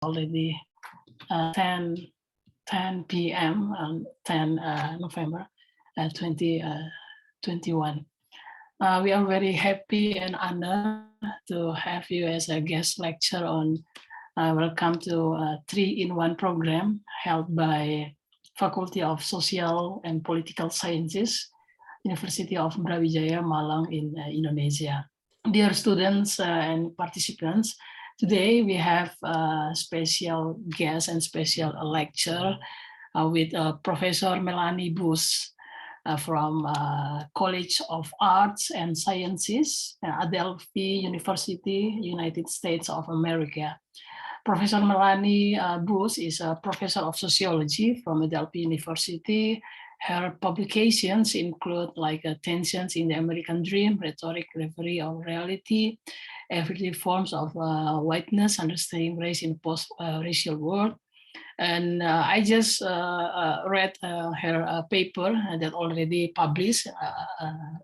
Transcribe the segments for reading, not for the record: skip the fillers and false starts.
already 10 p.m. on 10 November 2021. We are very happy and honored to have you as a guest lecturer on welcome to a 3-in-1 program held by Faculty of Social and Political Sciences, University of Brawijaya, Malang in Indonesia. Dear students and participants, today we have a special guest and special lecture with Professor Melanie Bus from College of Arts and Sciences, Adelphi University, United States of America. Professor Melanie Bus is a professor of sociology from Adelphi University. Her publications include like Tensions in the American Dream, Rhetoric, Reverie of Reality, Everyday Forms of Whiteness, Understanding Race in Post-Racial World. And I just read her paper that already published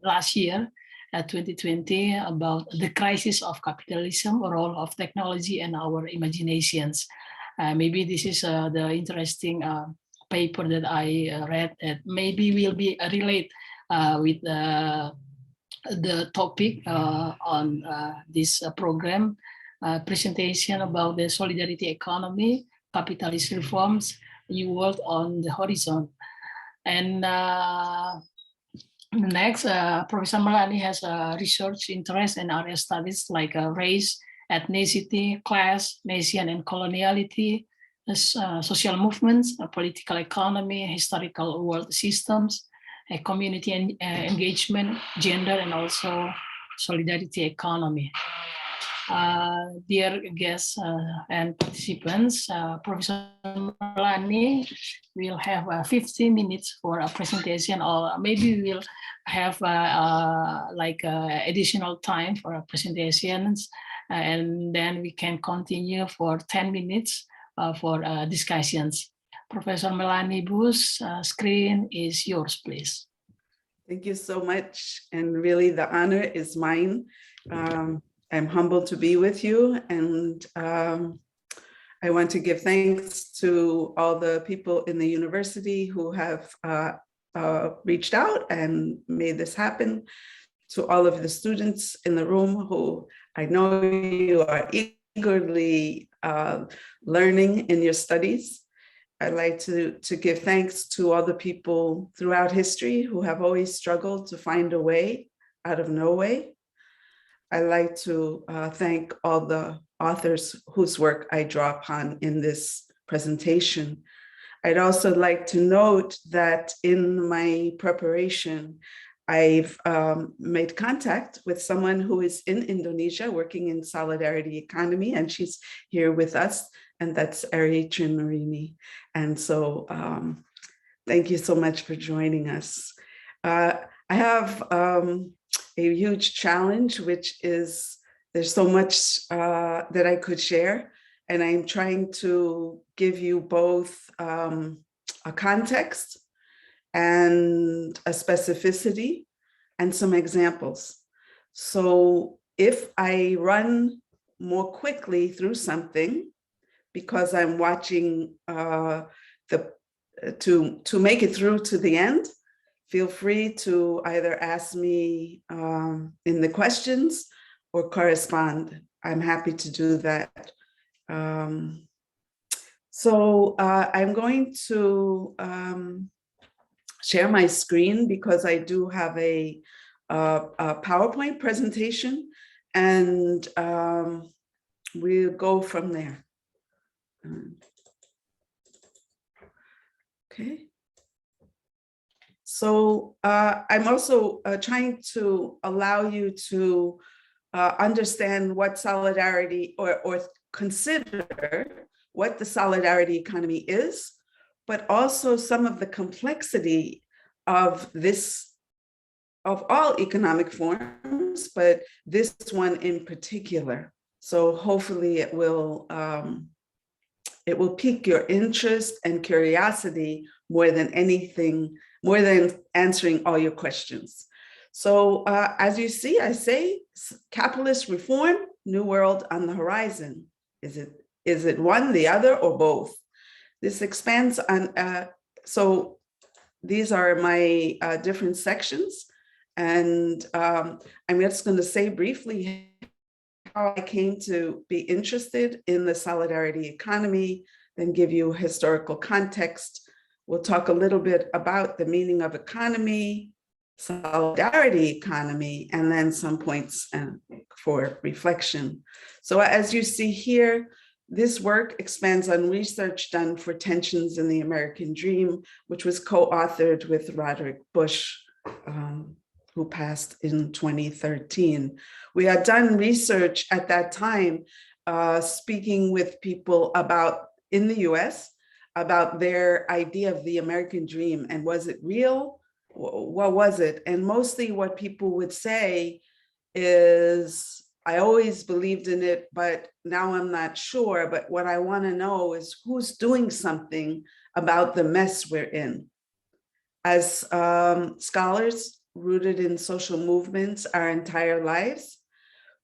last year, 2020, about the crisis of capitalism, role of technology and our imaginations. Maybe this is the interesting paper that I read that maybe will be relate with the topic on this program presentation about the solidarity economy, capitalist reforms, new world on the horizon. And next, Professor Melanie has a research interest in area studies like race, ethnicity, class, nation and coloniality, social movements, political economy, historical world systems, community engagement, gender, and also solidarity economy. Dear guests and participants, Professor Melanie will have 15 minutes for a presentation, or maybe we'll have additional time for presentations, and then we can continue for 10 minutes for discussions. Professor Melanie Bus, screen is yours, please. Thank you so much. And really the honor is mine. I'm humbled to be with you, and I want to give thanks to all the people in the university who have reached out and made this happen, to all of the students in the room who I know you are eagerly learning in your studies. I'd like to give thanks to all the people throughout history who have always struggled to find a way out of no way. I'd like to thank all the authors whose work I draw upon in this presentation. I'd also like to note that in my preparation, I've made contact with someone who is in Indonesia working in Solidarity economy, and she's here with us, and that's Ari Trinmarini. And so thank you so much for joining us. I have a huge challenge, which is there's so much that I could share, and I'm trying to give you both a context and a specificity and some examples. So if I run more quickly through something, because I'm watching to make it through to the end, feel free to either ask me in the questions or correspond. I'm happy to do that. So I'm going to share my screen because I do have a PowerPoint presentation, and we'll go from there. Okay. So I'm also trying to allow you to understand what solidarity or consider what the solidarity economy is, but also some of the complexity of this, of all economic forms, but this one in particular. So hopefully it will pique your interest and curiosity more than anything, more than answering all your questions. So as you see, I say capitalist reform, new world on the horizon. Is it Is it one, the other, or both? This expands on, so these are my different sections. And I'm just going to say briefly how I came to be interested in the solidarity economy, then give you historical context. We'll talk a little bit about the meaning of economy, solidarity economy, and then some points for reflection. So as you see here, this work expands on research done for Tensions in the American Dream, which was co-authored with Roderick Bush, who passed in 2013. We had done research at that time, speaking with people about, in the US, about their idea of the American dream, and was it real? What was it? And mostly what people would say is, I always believed in it, but now I'm not sure. But what I want to know is who's doing something about the mess we're in. As scholars rooted in social movements our entire lives,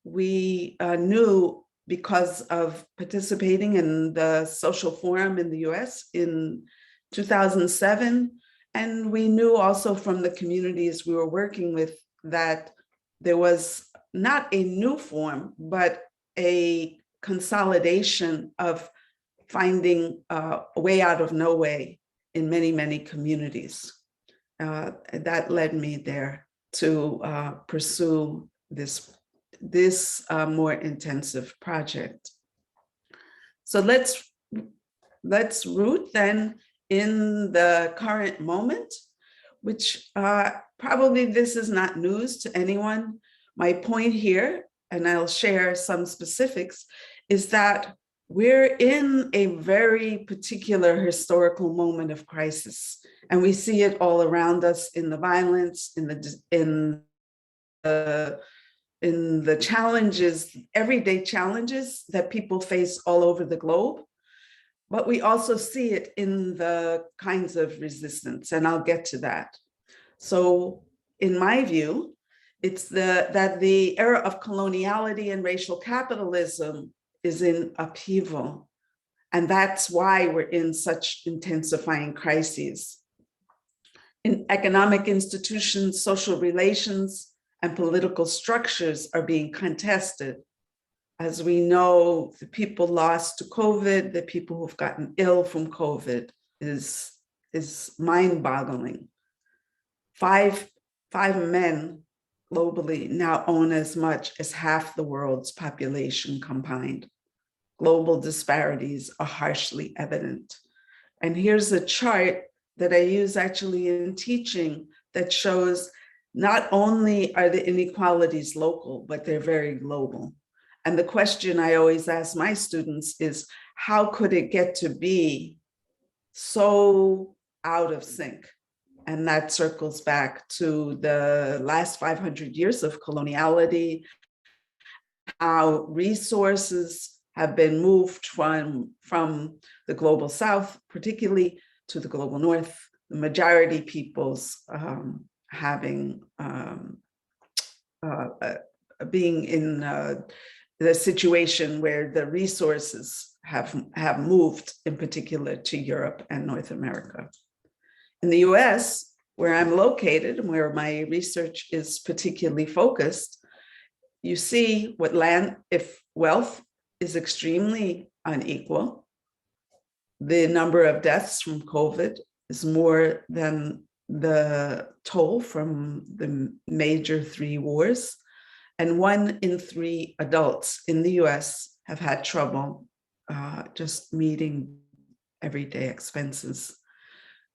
we knew, because of participating in the social forum in the US in 2007, and we knew also from the communities we were working with that there was not a new form, but a consolidation of finding a way out of no way in many, many communities. That led me there to pursue this more intensive project. So let's root then in the current moment, which probably this is not news to anyone. My point here, and I'll share some specifics, is that we're in a very particular historical moment of crisis, and we see it all around us in the violence, in the challenges, everyday challenges that people face all over the globe. But we also see it in the kinds of resistance, and I'll get to that. So in my view, it's that the era of coloniality and racial capitalism is in upheaval. And that's why we're in such intensifying crises. In economic institutions, social relations, and political structures are being contested. As we know, the people lost to COVID, the people who've gotten ill from COVID is mind-boggling. Five men globally now own as much as half the world's population combined. Global disparities are harshly evident. And here's a chart that I use actually in teaching that shows not only are the inequalities local, but they're very global. And the question I always ask my students is, how could it get to be so out of sync? And that circles back to the last 500 years of coloniality, how resources have been moved from the global south, particularly to the global north, the majority peoples being in the situation where the resources have moved in particular to Europe and North America. In the US, where I'm located and where my research is particularly focused, you see if wealth is extremely unequal, the number of deaths from COVID is more than the toll from the major 3 wars. And 1 in 3 adults in the US have had trouble just meeting everyday expenses.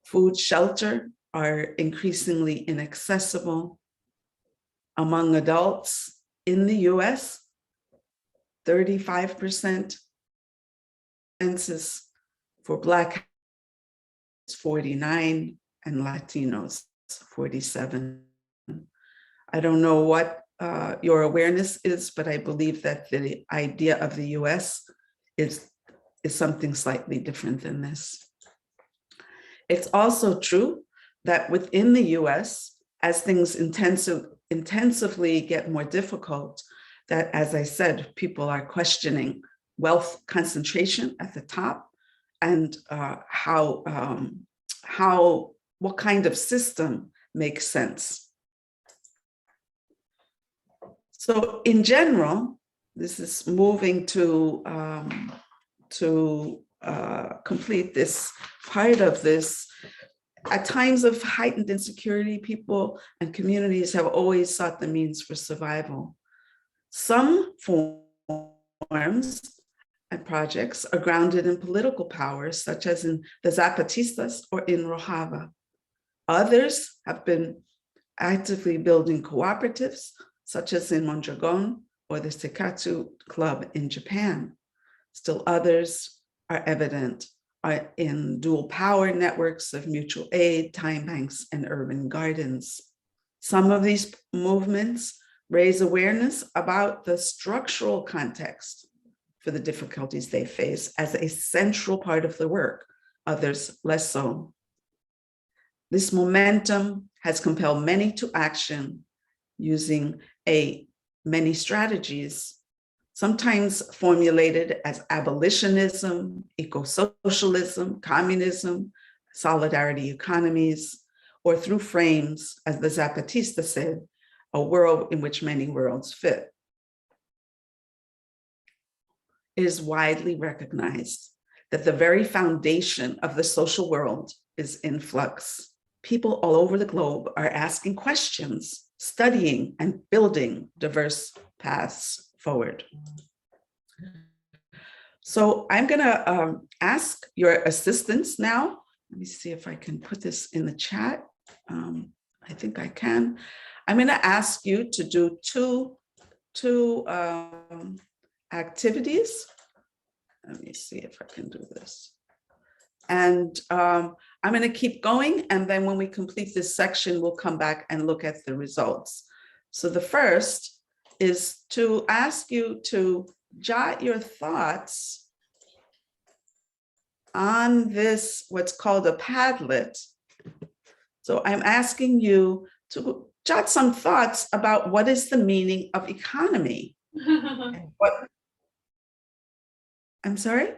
Food, shelter are increasingly inaccessible. Among adults in the US, 35% census for Black, 49, and Latinos, 47. I don't know what your awareness is, but I believe that the idea of the US is something slightly different than this. It's also true that within the US, as things intensively get more difficult, that, as I said, people are questioning wealth concentration at the top, and what kind of system makes sense. So in general, this is moving to complete this part of this. At times of heightened insecurity, people and communities have always sought the means for survival. Some forms and projects are grounded in political power, such as in the Zapatistas or in Rojava. Others have been actively building cooperatives, such as in Mondragon or the Sekatsu Club in Japan. Still others are evident in dual power networks of mutual aid, time banks, and urban gardens. Some of these movements raise awareness about the structural context for the difficulties they face as a central part of the work, others less so. This momentum has compelled many to action using many strategies, sometimes formulated as abolitionism, eco-socialism, communism, solidarity economies, or through frames, as the Zapatista said, a world in which many worlds fit. It is widely recognized that the very foundation of the social world is in flux. People all over the globe are asking questions, studying, and building diverse paths forward. So I'm gonna ask your assistance now. Let me see if I can put this in the chat. I think I can. I'm gonna ask you to do two activities. Let me see if I can do this. And I'm gonna keep going, and then when we complete this section, we'll come back and look at the results. So the first is to ask you to jot your thoughts on this, what's called a Padlet. So I'm asking you to jot some thoughts about what is the meaning of economy. What, I'm sorry?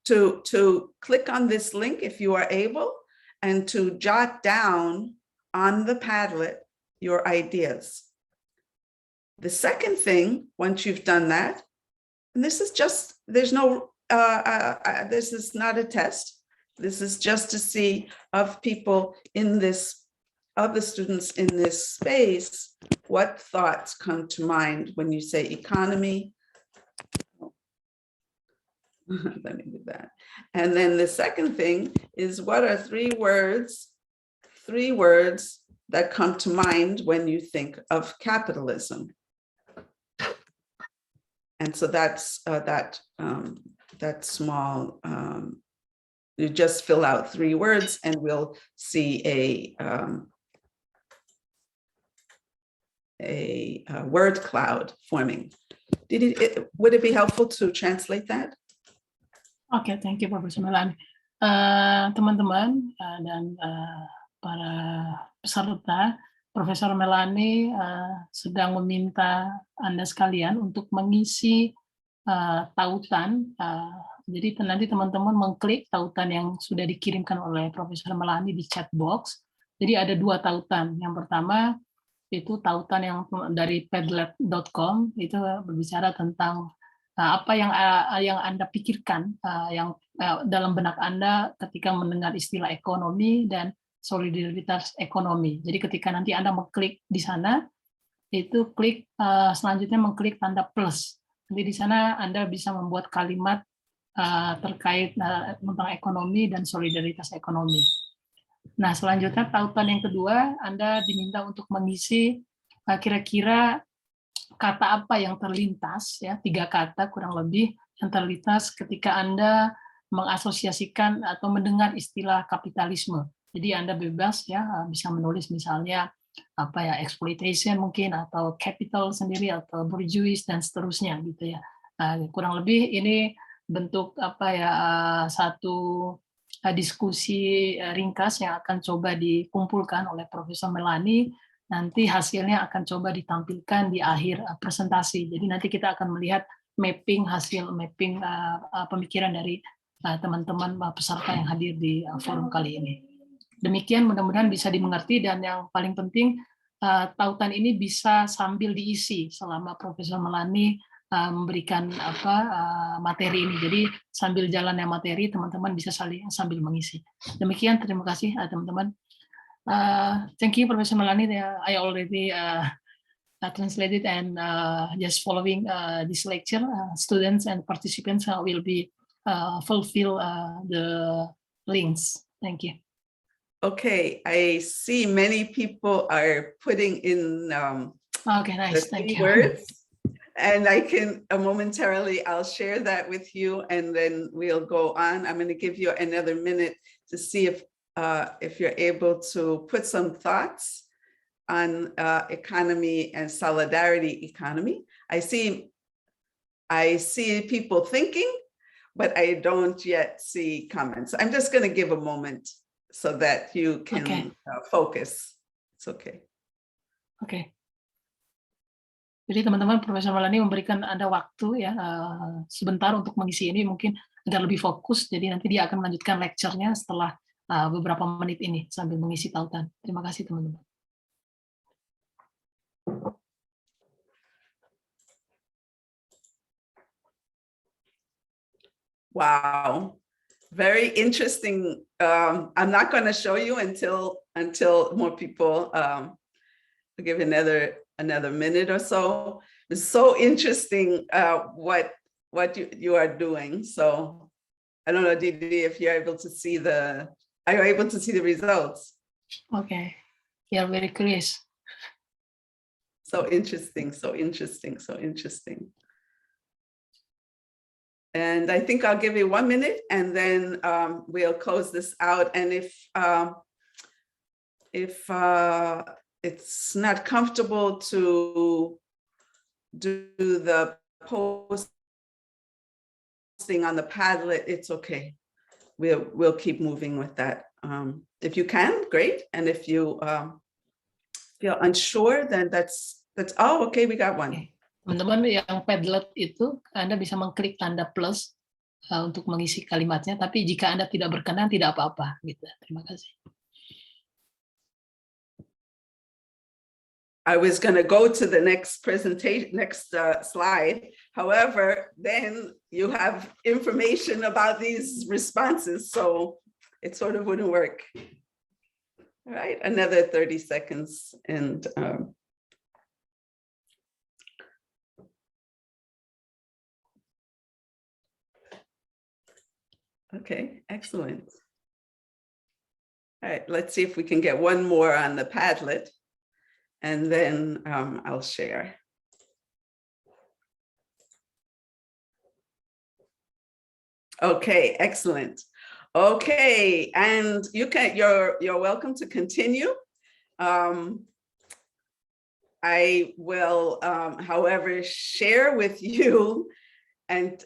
To click on this link if you are able, and to jot down on the Padlet your ideas. The second thing, once you've done that, and this is just, there's no, this is not a test. This is just to see of people in this, of the students in this space, what thoughts come to mind when you say economy. Let me do that. And then the second thing is, what are three words that come to mind when you think of capitalism? And so that's that small, you just fill out three words and we'll see a word cloud forming. Would it be helpful to translate that? Oke, thank you Profesor Melanie. Teman-teman dan para peserta, Profesor Melanie sedang meminta Anda sekalian untuk mengisi tautan. Jadi nanti teman-teman mengklik tautan yang sudah dikirimkan oleh Profesor Melanie di chat box. Jadi ada dua tautan. Yang pertama itu tautan yang dari padlet.com, itu berbicara tentang apa yang Anda pikirkan, yang dalam benak Anda ketika mendengar istilah ekonomi dan solidaritas ekonomi. Jadi ketika nanti Anda mengklik di sana, itu klik selanjutnya mengklik tanda plus. Jadi di sana Anda bisa membuat kalimat terkait tentang ekonomi dan solidaritas ekonomi. Nah, selanjutnya tautan yang kedua, Anda diminta untuk mengisi kira-kira kata apa yang terlintas, ya, 3 kata kurang lebih yang terlintas ketika Anda mengasosiasikan atau mendengar istilah kapitalisme. Jadi Anda bebas ya, bisa menulis misalnya apa ya, exploitation mungkin, atau capital sendiri, atau bourgeois dan seterusnya gitu ya. Kurang lebih ini bentuk apa ya, satu diskusi ringkas yang akan coba dikumpulkan oleh Profesor Melanie Nanti hasilnya akan coba ditampilkan di akhir presentasi. Jadi nanti kita akan melihat hasil mapping pemikiran dari teman-teman peserta yang hadir di forum kali ini. Demikian, mudah-mudahan bisa dimengerti, dan yang paling penting tautan ini bisa sambil diisi selama Profesor Melanie memberikan materi ini. Jadi sambil jalannya materi, teman-teman bisa sambil mengisi. Demikian, terima kasih teman-teman. Thank you, Professor Melanie. I already translated, and just following this lecture, students and participants will be fulfill the links. Thank you. Okay, I see many people are putting in okay, nice. the Thank you. words, and I can momentarily, I'll share that with you, and then we'll go on. I'm going to give you another minute to see if you're able to put some thoughts on economy and solidarity economy. I see people thinking, but I don't yet see comments. I'm just going to give a moment so that you can focus. It's okay. Okay. Jadi teman-teman, Profesor Melanie memberikan Anda waktu ya sebentar untuk mengisi ini, mungkin agar lebih fokus. Jadi nanti dia akan melanjutkan lecture-nya setelah beberapa menit ini sambil mengisi tautan. Terima kasih teman-teman. Wow. Very interesting. I'm not going to show you until more people give another minute or so. It's so interesting what you are doing. So I don't know, Didi, if you're able to see are you able to see the results? Okay. You're very curious. So interesting, so interesting, so interesting. And I think I'll give you 1 minute, and then we'll close this out. And if it's not comfortable to do the posting on the Padlet, it's okay. We'll keep moving with that. If you can, great. And if you feel unsure, then that's okay. We got one. Okay. Teman-teman yang Padlet itu, Anda bisa mengklik tanda plus untuk mengisi kalimatnya, tapi jika Anda tidak berkenan, tidak apa-apa. Gitu. Terima kasih. I was going to go to the next presentation, next slide. However, then you have information about these responses, so it sort of wouldn't work. All right, another 30 seconds, and okay, excellent. All right, let's see if we can get one more on the Padlet, and then I'll share. Okay, excellent. Okay, and you're welcome to continue. I will, however, share with you and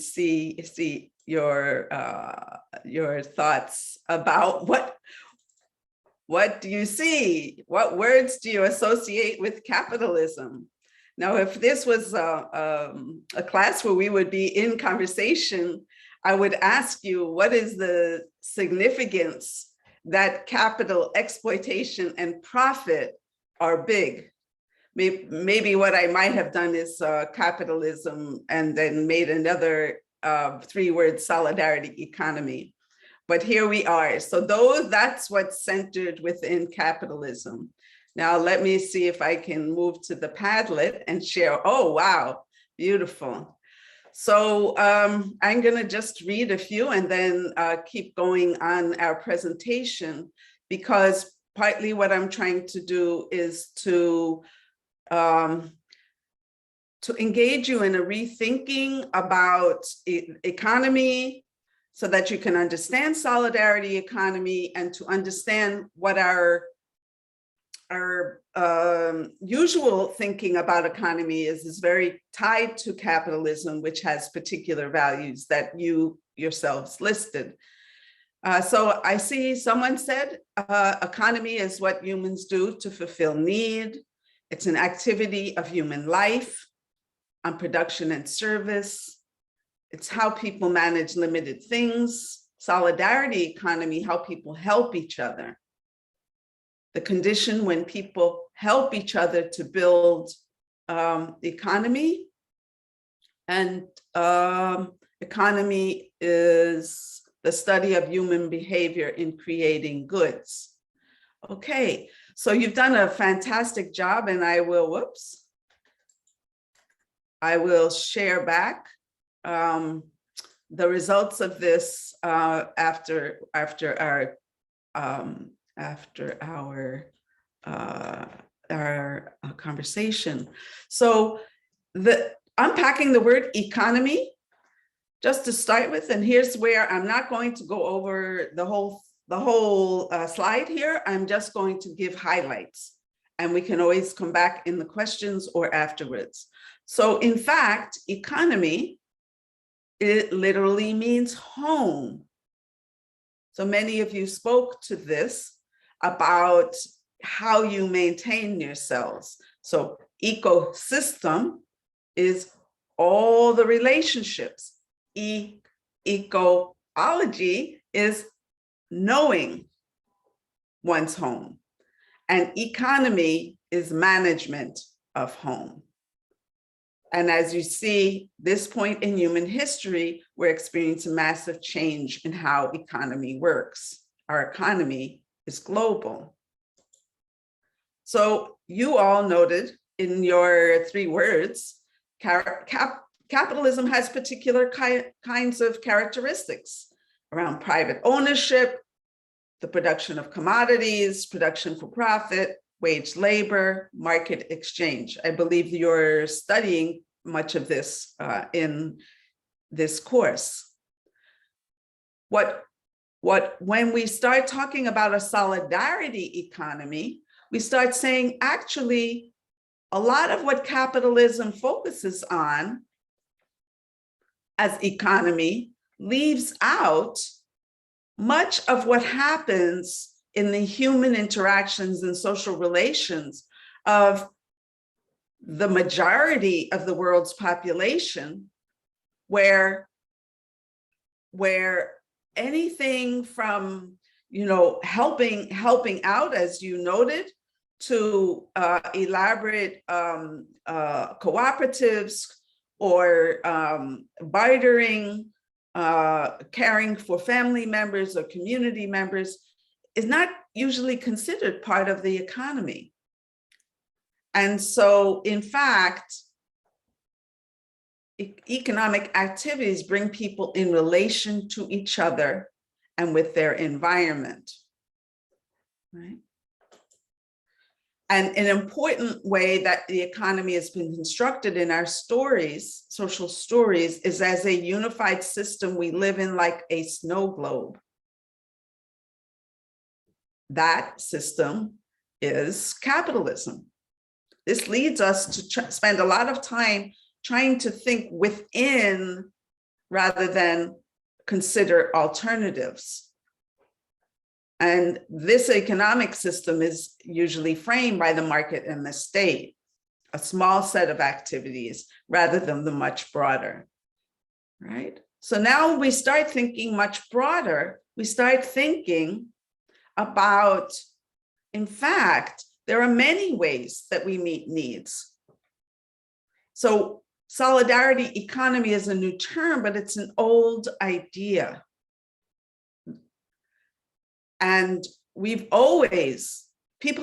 see your thoughts about what do you see? What words do you associate with capitalism? Now, if this was a class where we would be in conversation, I would ask you, what is the significance that capital, exploitation, and profit are big? Maybe what I might have done is capitalism and then made another 3-word solidarity economy. But here we are. So that's what's centered within capitalism. Now, let me see if I can move to the Padlet and share. Oh, wow, beautiful. So I'm going to just read a few and then keep going on our presentation, because partly what I'm trying to do is to engage you in a rethinking about economy so that you can understand solidarity economy and to understand what our usual thinking about economy is very tied to capitalism, which has particular values that you yourselves listed. So I see someone said economy is what humans do to fulfill need. It's an activity of human life on production and service. It's how people manage limited things. Solidarity economy, how people help each other. The condition when people help each other to build economy. And economy is the study of human behavior in creating goods. Okay, so you've done a fantastic job, and I will, I will share back the results of this after our conversation. So the unpacking the word economy, just to start with, and here's where I'm not going to go over the whole slide here. I'm just going to give highlights, and we can always come back in the questions or afterwards. So in fact, economy, it literally means home. So many of you spoke to this about how you maintain yourselves. So ecosystem is all the relationships. Ecology is knowing one's home. And economy is management of home. And as you see, this point in human history, we're experiencing massive change in how economy works. Our economy is global. So you all noted in your 3 words, capitalism has particular kinds of characteristics around private ownership, the production of commodities, production for profit, wage labor, market exchange. I believe you're studying much of this in this course. When we start talking about a solidarity economy, we start saying, actually, a lot of what capitalism focuses on as economy leaves out much of what happens in the human interactions and social relations of the majority of the world's population, where anything from, helping out, as you noted, to elaborate cooperatives or bartering, caring for family members or community members, is not usually considered part of the economy. And so, in fact, economic activities bring people in relation to each other and with their environment, right? And an important way that the economy has been constructed in our stories, social stories, is as a unified system we live in, like a snow globe. That system is capitalism. This leads us to spend a lot of time trying to think within rather than consider alternatives. And this economic system is usually framed by the market and the state, a small set of activities rather than the much broader, right? So now we start thinking much broader. We start thinking about, in fact, there are many ways that we meet needs. So solidarity economy is a new term, but it's an old idea. And people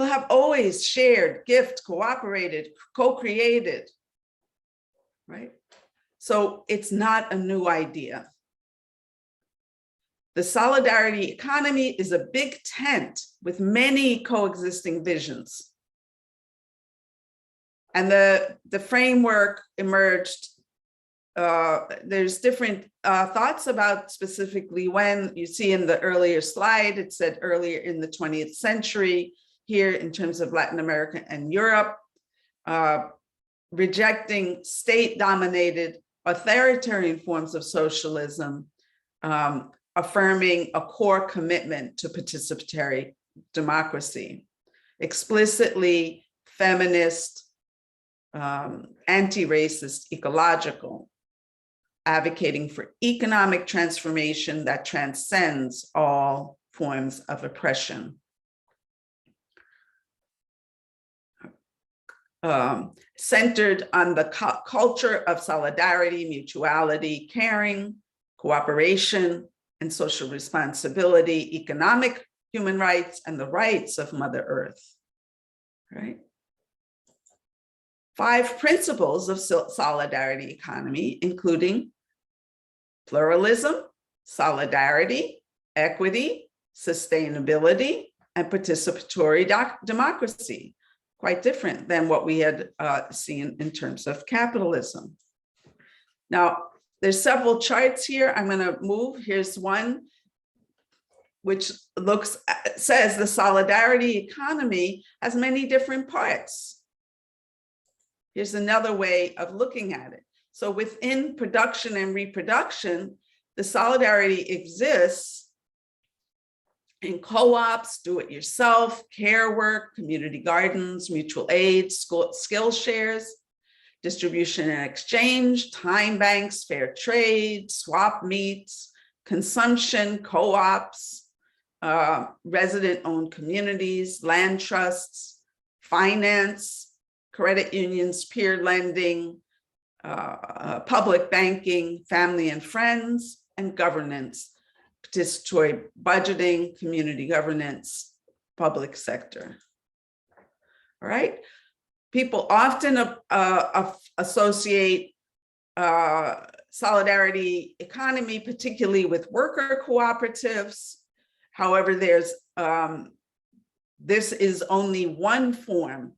have always shared, gift, cooperated, co-created, right? So it's not a new idea. The solidarity economy is a big tent with many coexisting visions. And the framework emerged. There's different thoughts about specifically when. You see in the earlier slide, it said earlier in the 20th century, here in terms of Latin America and Europe, rejecting state-dominated authoritarian forms of socialism, affirming a core commitment to participatory democracy, explicitly feminist, anti-racist, ecological, advocating for economic transformation that transcends all forms of oppression. Centered on the culture of solidarity, mutuality, caring, cooperation, and social responsibility, economic human rights, and the rights of Mother Earth, right? 5 principles of solidarity economy, including pluralism, solidarity, equity, sustainability, and participatory democracy. Quite different than what we had seen in terms of capitalism. Now, there's several charts here. I'm going to move. Here's one which says the solidarity economy has many different parts. Here's another way of looking at it. So within production and reproduction, the solidarity exists in co-ops, do-it-yourself, care work, community gardens, mutual aid, skill shares, distribution and exchange, time banks, fair trade, swap meets, consumption, co-ops, resident-owned communities, land trusts, finance, credit unions, peer lending, public banking, family and friends, and governance, participatory budgeting, community governance, public sector. All right. People often associate solidarity economy, particularly with worker cooperatives. However, this is only one form,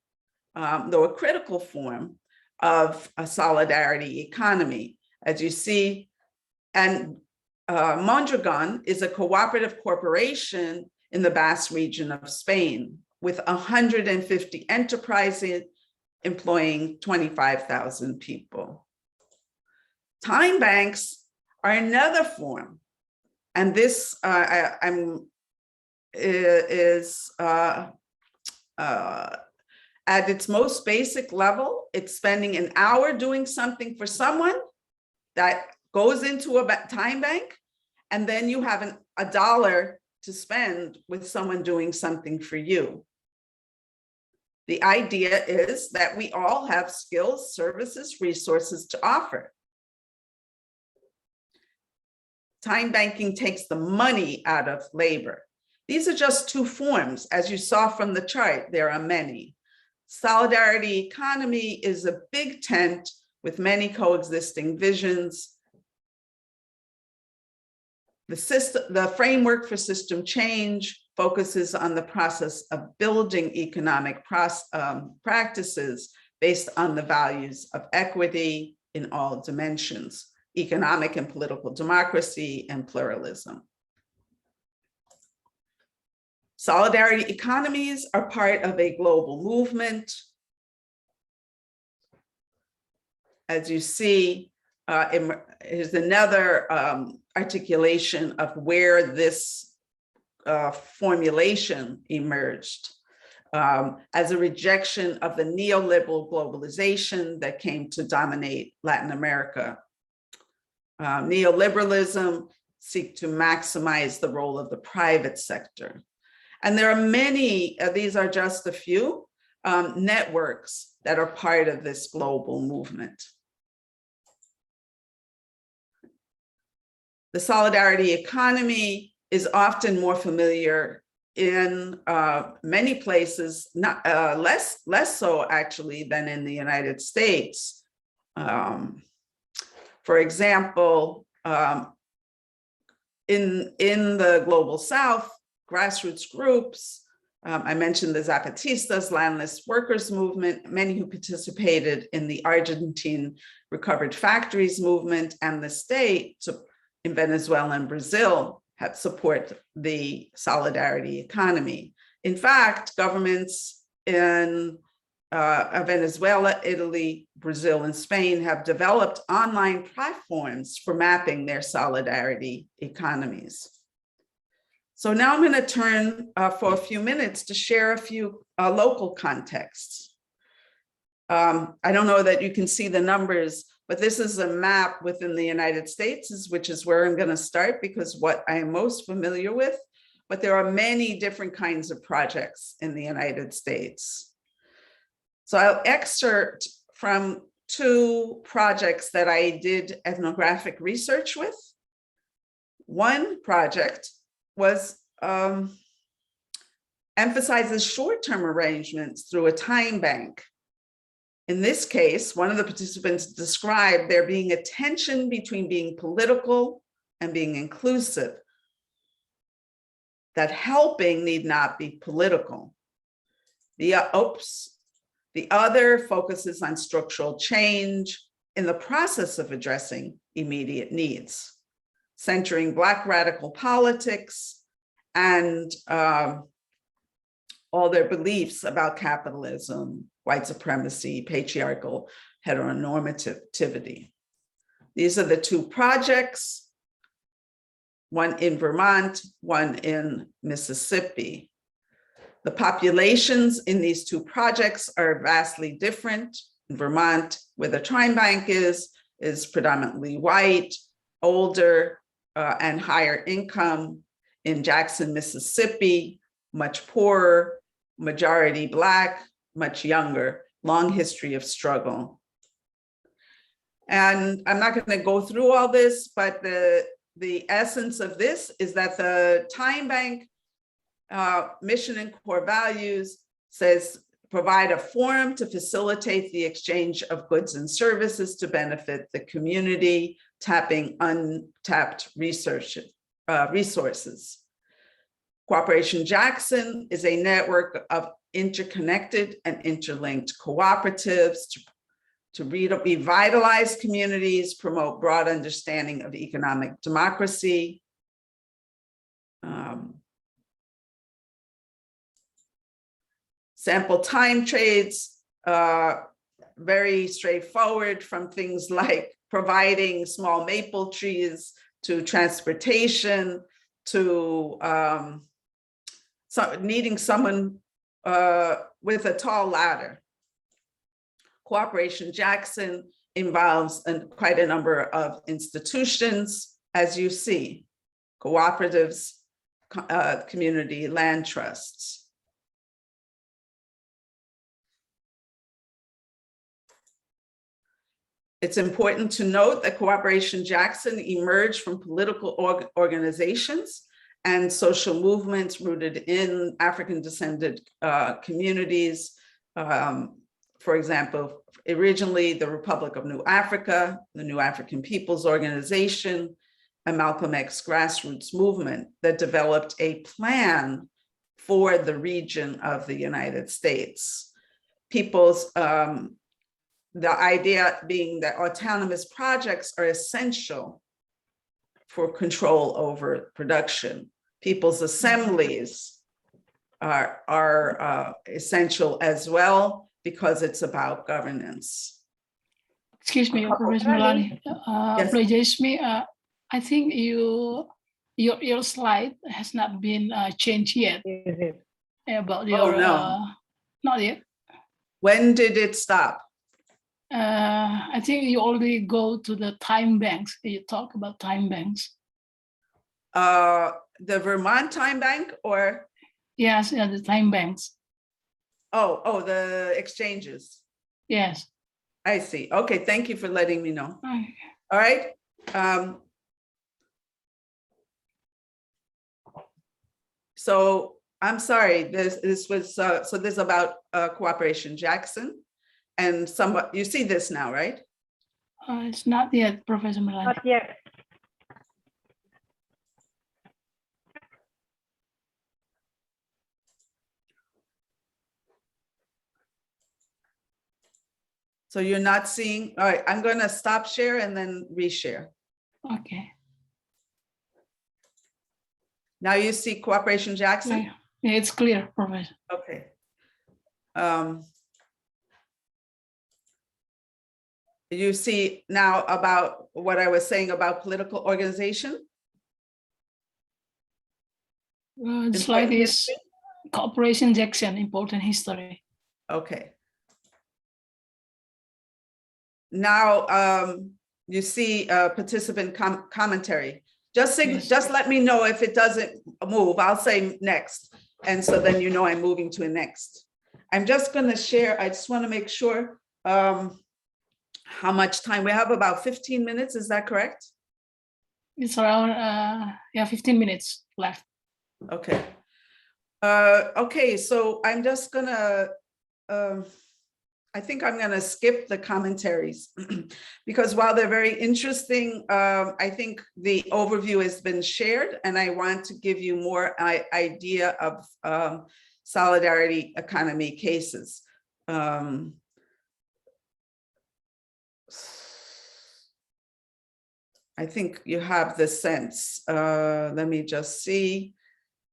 though a critical form, of a solidarity economy. As you see, and Mondragon is a cooperative corporation in the Basque region of Spain with 150 enterprises employing 25,000 people. Time banks are another form, and this is at its most basic level, it's spending an hour doing something for someone that goes into a time bank, and then you have a dollar to spend with someone doing something for you. The idea is that we all have skills, services, resources to offer. Time banking takes the money out of labor. These are just 2 forms. As you saw from the chart, there are many. Solidarity economy is a big tent with many coexisting visions. The framework for system change focuses on the process of building economic practices based on the values of equity in all dimensions, economic and political democracy, and pluralism. Solidarity economies are part of a global movement. As you see, here's another articulation of where this formulation emerged as a rejection of the neoliberal globalization that came to dominate Latin America. Neoliberalism seeks to maximize the role of the private sector. And there are many, these are just a few, networks that are part of this global movement. The solidarity economy is often more familiar in many places, not less so actually than in the United States. For example, in the global South, grassroots groups, I mentioned the Zapatistas, landless workers movement, many who participated in the Argentine recovered factories movement, and the state in Venezuela and Brazil have support the solidarity economy. In fact, governments in Venezuela, Italy, Brazil, and Spain have developed online platforms for mapping their solidarity economies. So now I'm going to turn for a few minutes to share a few local contexts. I don't know that you can see the numbers, but this is a map within the United States, which is where I'm going to start because what I am most familiar with, but there are many different kinds of projects in the United States. So I'll excerpt from two projects that I did ethnographic research with. One project was emphasizes short-term arrangements through a time bank. In this case, one of the participants described there being a tension between being political and being inclusive, that helping need not be political. The other focuses on structural change in the process of addressing immediate needs, centering Black radical politics and all their beliefs about capitalism, white supremacy, patriarchal heteronormativity. These are the two projects, one in Vermont, one in Mississippi. The populations in these two projects are vastly different. In Vermont, where the time bank is predominantly white, older, and higher income. In Jackson, Mississippi, much poorer, majority Black, much younger, long history of struggle. And I'm not going to go through all this, but the essence of this is that the time bank mission and core values says provide a forum to facilitate the exchange of goods and services to benefit the community, tapping untapped resources. Cooperation Jackson is a network of interconnected and interlinked cooperatives to revitalize communities, promote broad understanding of economic democracy. Sample time trades, very straightforward, from things like providing small maple trees to transportation to needing someone with a tall ladder. Cooperation Jackson involves quite a number of institutions, as you see, cooperatives, community land trusts. It's important to note that Cooperation Jackson emerged from political organizations and social movements rooted in African-descended communities. For example, originally the Republic of New Africa, the New African Peoples Organization, and Malcolm X grassroots movement that developed a plan for the region of the United States. The idea being that autonomous projects are essential for control over production. People's assemblies are essential as well because it's about governance. Excuse me, Professor Melanie. Yes. Apologize me. I think your slide has not been changed yet. About your, no. Not yet. When did it stop? I think you already go to the time banks. You talk about time banks. The Vermont time bank or? Yes, yeah, the time banks. Oh, the exchanges. Yes. I see. Okay, thank you for letting me know. Okay. All right. So I'm sorry, this was, so this is about Cooperation Jackson. And you see this now, right? It's not yet, Professor Melanie. Not yet. So you're not seeing, all right, I'm going to stop share and then reshare. Okay. Now you see Cooperation Jackson? Yeah, it's clear, Professor. Okay. you see now about what I was saying about political organization? The slide is Cooperation Jackson, Important History. Okay. Now you see participant commentary. Just let me know if it doesn't move. I'll say next. And so then you know I'm moving to a next. I'm just going to share. I just want to make sure how much time we have. About 15 minutes. Is that correct? It's around 15 minutes left. Okay. Okay, so I'm just gonna I think I'm gonna skip the commentaries because while they're very interesting, I think the overview has been shared, and I want to give you more idea of solidarity economy cases. I think you have the sense. Let me just see.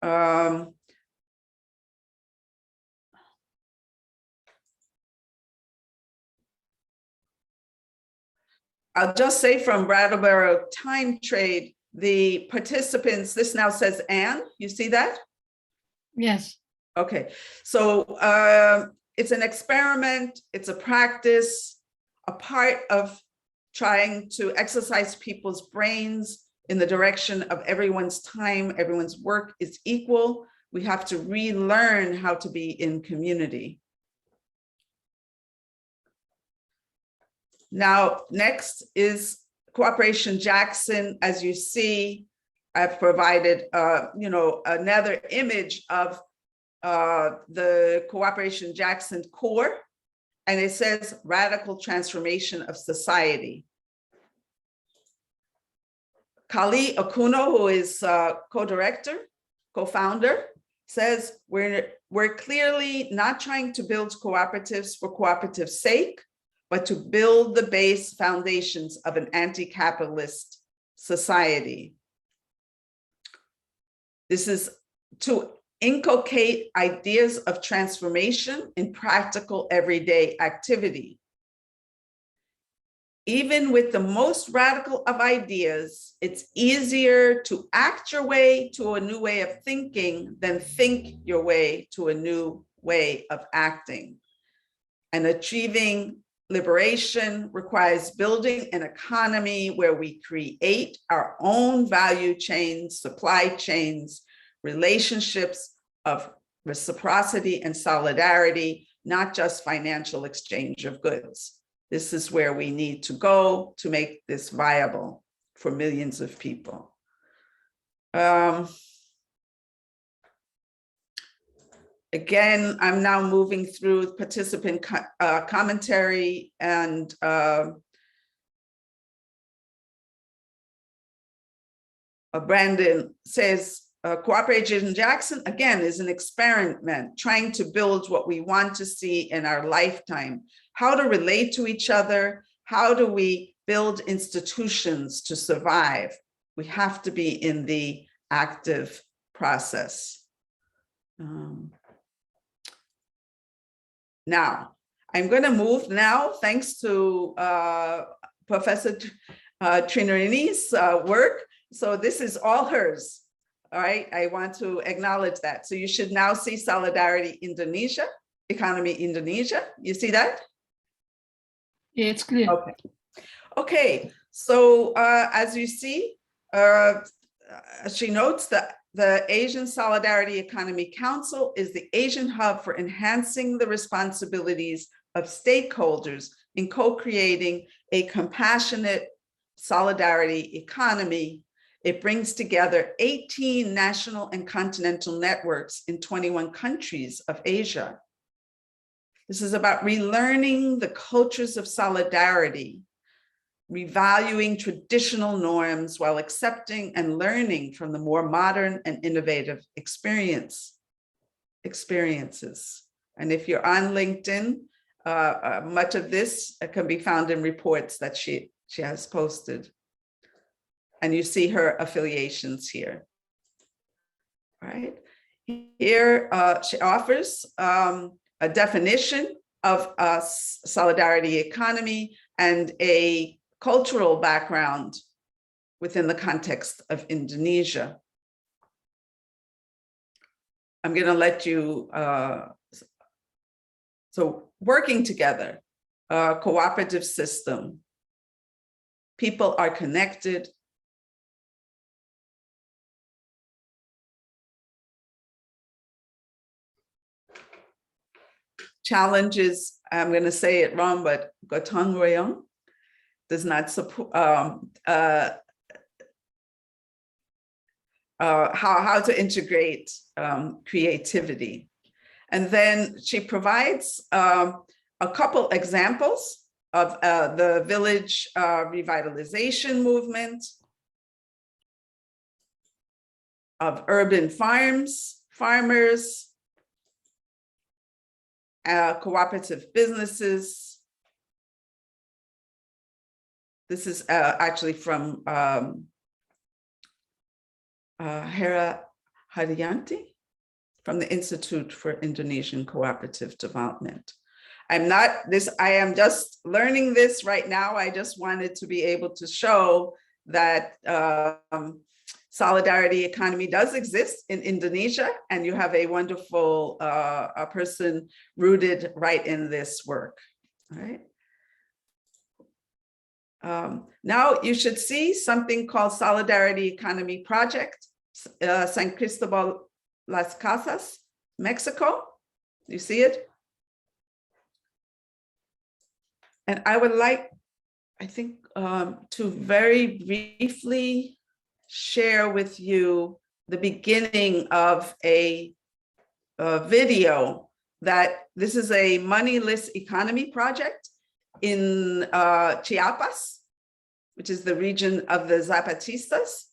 I'll just say from Brattleboro Time Trade, the participants, this now says Anne, you see that? Yes. Okay, so it's an experiment, it's a practice, a part of trying to exercise people's brains in the direction of everyone's time, everyone's work is equal. We have to relearn how to be in community. Now, next is Cooperation Jackson. As you see, I've provided, another image of the Cooperation Jackson core, and it says radical transformation of society. Kali Okuno, who is co-director, co-founder, says we're clearly not trying to build cooperatives for cooperative sake, but to build the base foundations of an anti-capitalist society. This is to inculcate ideas of transformation in practical everyday activity. Even with the most radical of ideas, it's easier to act your way to a new way of thinking than think your way to a new way of acting. And achieving liberation requires building an economy where we create our own value chains, supply chains, relationships of reciprocity and solidarity, not just financial exchange of goods. This is where we need to go to make this viable for millions of people. Again, I'm now moving through participant commentary, and Brandon says, Cooperation Jackson, again, is an experiment trying to build what we want to see in our lifetime, how to relate to each other, how do we build institutions to survive. We have to be in the active process. Now, I'm going to move now, thanks to Professor Trinarini's work. So this is all hers. All right, I want to acknowledge that. So you should now see Solidarity Indonesia, Economy Indonesia. You see that? Yeah, it's clear. Okay. Okay, so as you see, she notes that the Asian Solidarity Economy Council is the Asian hub for enhancing the responsibilities of stakeholders in co-creating a compassionate solidarity economy. It brings together 18 national and continental networks in 21 countries of Asia. This is about relearning the cultures of solidarity, revaluing traditional norms while accepting and learning from the more modern and innovative experiences. And if you're on LinkedIn, much of this can be found in reports that she has posted. And you see her affiliations here. All right. Here she offers a definition of a solidarity economy and a cultural background within the context of Indonesia. I'm going to let you, so working together, cooperative system, people are connected. Challenges, I'm going to say it wrong, but gotong royong does not support, how to integrate creativity. And then she provides a couple examples of the village revitalization movement, of urban farmers, cooperative businesses. This is actually from Hera Haryanti from the Institute for Indonesian Cooperative Development. I am just learning this right now. I just wanted to be able to show that solidarity economy does exist in Indonesia, and you have a wonderful a person rooted right in this work. All right. Now you should see something called Solidarity Economy Project, San Cristobal Las Casas, Mexico. You see it? And I would like, I think, to very briefly share with you the beginning of a video that this is a moneyless economy project in Chiapas, which is the region of the Zapatistas.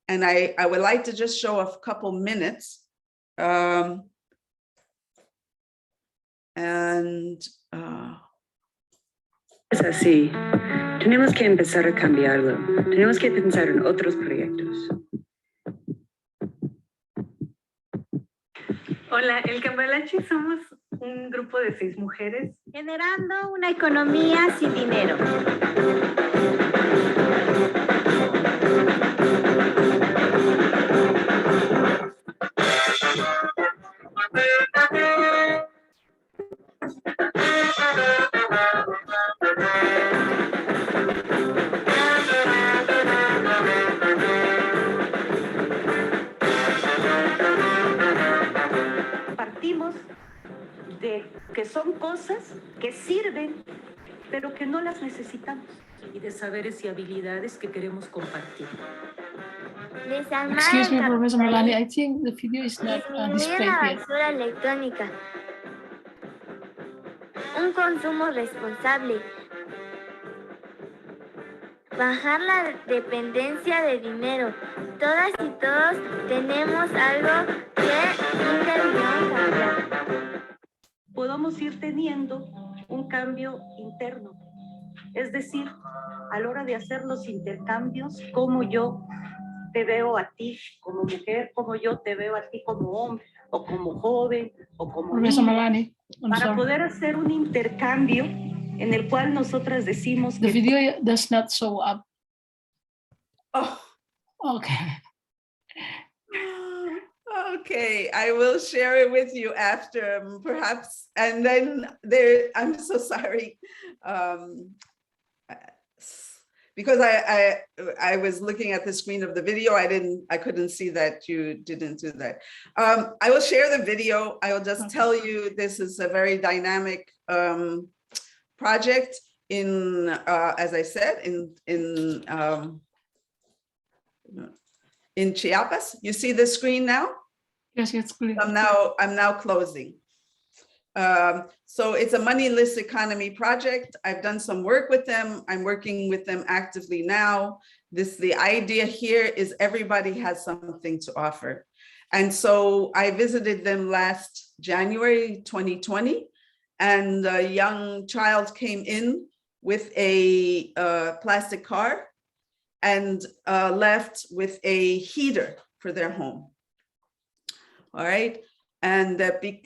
And I would like to just show a couple minutes. Es así. Tenemos que empezar a cambiarlo. Tenemos que pensar en otros proyectos. Hola, el Cambalache somos un grupo de 6 mujeres generando una economía sin dinero. Partimos de que son cosas que sirven, pero que no las necesitamos, y de saberes y habilidades que queremos compartir. Excuse me, Professor Melanie, I think the video is not displayed la yet. basura electrónica. Un consumo responsable. Bajar la dependencia de dinero. Todas y todos tenemos algo que nunca debemos cambiar. Podamos ir teniendo un cambio interno. Es decir, a la hora de hacer los intercambios, como yo te veo a ti como mujer, como yo te veo a ti como hombre, o como joven, o como Professor niño, Melanie, I'm para sorry. poder hacer un intercambio en el cual nosotras decimos The que video does not show up. Oh, Okay. okay, I will share it with you after, perhaps. And then I'm so sorry. Because I was looking at the screen of the video, I couldn't see that you didn't do that. I will share the video. I will just tell you this is a very dynamic project in, as I said, in Chiapas. You see the screen now? Yes, it's clear. I'm now closing. So it's a moneyless economy project. I've done some work with them. I'm working with them actively now. The idea here is everybody has something to offer. And so I visited them last January 2020, and a young child came in with a plastic car and left with a heater for their home. All right. And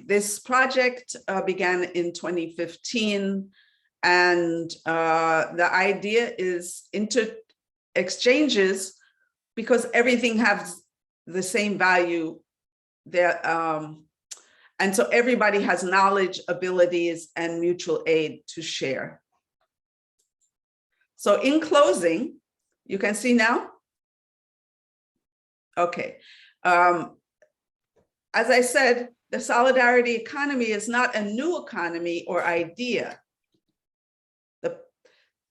this project began in 2015, And the idea is exchanges, because everything has the same value there. And so everybody has knowledge, abilities, and mutual aid to share. So in closing, you can see now? Okay. As I said, the solidarity economy is not a new economy or idea.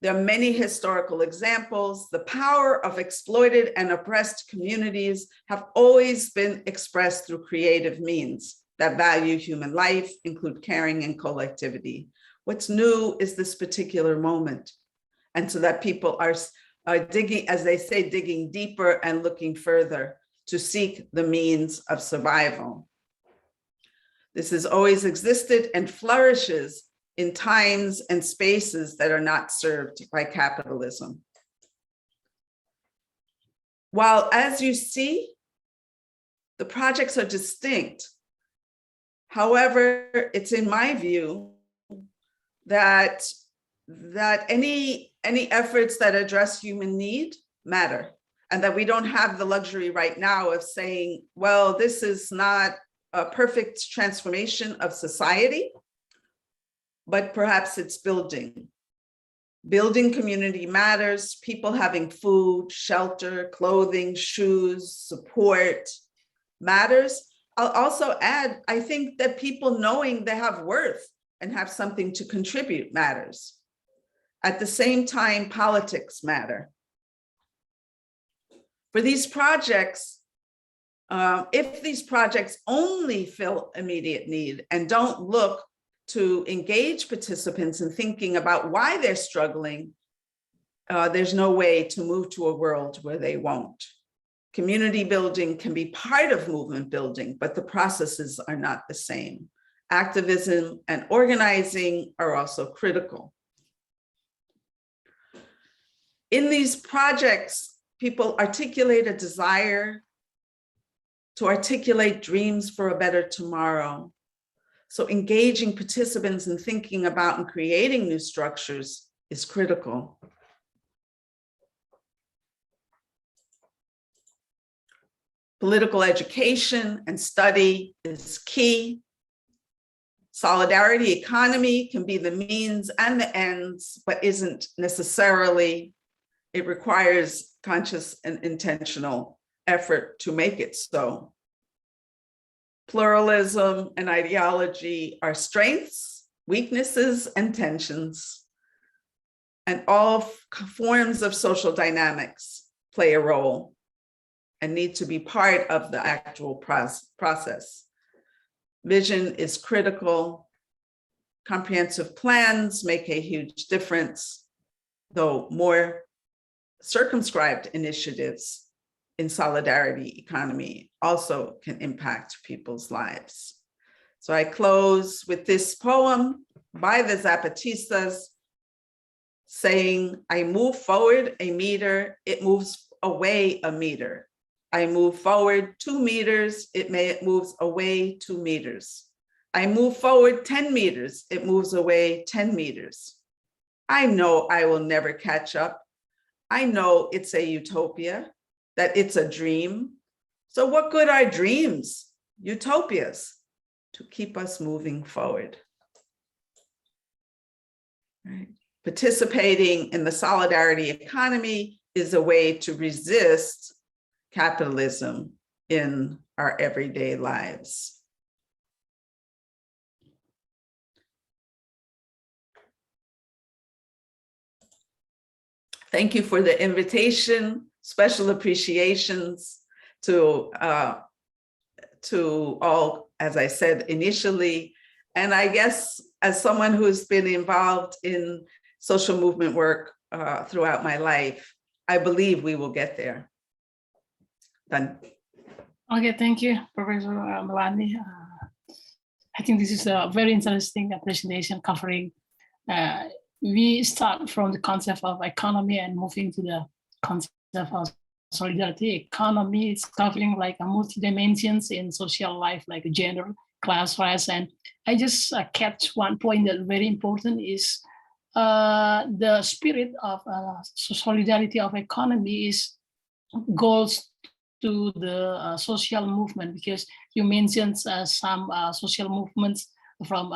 There are many historical examples. The power of exploited and oppressed communities have always been expressed through creative means that value human life, include caring and collectivity. What's new is this particular moment. And so that people are digging, as they say, digging deeper and looking further to seek the means of survival. This has always existed and flourishes in times and spaces that are not served by capitalism. While, as you see, the projects are distinct, however, it's in my view that any efforts that address human need matter, and that we don't have the luxury right now of saying, well, this is not a perfect transformation of society, but perhaps it's building. Building community matters, people having food, shelter, clothing, shoes, support matters. I'll also add, I think that people knowing they have worth and have something to contribute matters. At the same time, politics matter. For these projects, if these projects only fill immediate need and don't look to engage participants in thinking about why they're struggling, there's no way to move to a world where they won't. Community building can be part of movement building, but the processes are not the same. Activism and organizing are also critical. In these projects, people articulate a desire to articulate dreams for a better tomorrow. So engaging participants in thinking about and creating new structures is critical. Political education and study is key. Solidarity economy can be the means and the ends, but isn't necessarily. It requires conscious and intentional effort to make it so. Pluralism and ideology are strengths, weaknesses, and tensions. And all forms of social dynamics play a role and need to be part of the actual process. Vision is critical. Comprehensive plans make a huge difference, though more circumscribed initiatives in solidarity economy also can impact people's lives. So I close with this poem by the Zapatistas saying, I move forward a meter, it moves away a meter. I move forward 2 meters, it moves away 2 meters. I move forward 10 meters, it moves away 10 meters. I know I will never catch up. I know it's a utopia, that it's a dream. So what good are dreams, utopias, to keep us moving forward? Right. Participating in the solidarity economy is a way to resist capitalism in our everyday lives. Thank you for the invitation. Special appreciations to all, as I said initially. And I guess as someone who's been involved in social movement work throughout my life, I believe we will get there. Done. Okay, thank you, Professor Melanie. I think this is a very interesting presentation covering, we start from the concept of economy and moving to the concept of solidarity. Economy is covering like a multi-dimensions in social life, like gender, class, race. And I just catch one point that very important is the spirit of solidarity of economy is goals to the social movement, because you mentioned some social movements from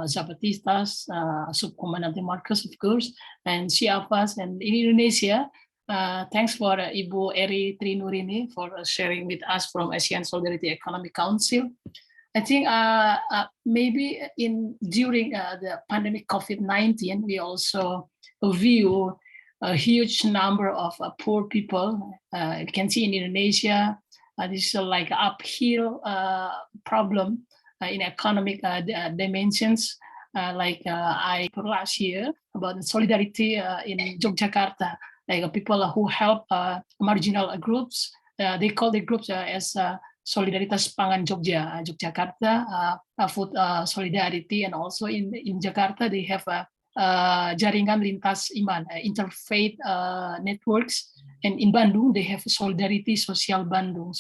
Zapatistas, Subcomandante Marcos, of course, and Siapas, and in Indonesia. Thanks for Ibu Eri Trinurini for sharing with us from Asian Solidarity Economic Council. I think maybe during the pandemic COVID-19, we also view a huge number of poor people. You can see in Indonesia, this is like uphill problem in economic dimensions. I last year about the solidarity in Yogyakarta, like people who help marginal groups. They call the groups as Solidaritas Pangan Jogja, Yogyakarta, Food Solidarity, and also in Jakarta they have Jaringan Lintas Iman, interfaith networks, and in Bandung they have Solidarity Sosial Bandung,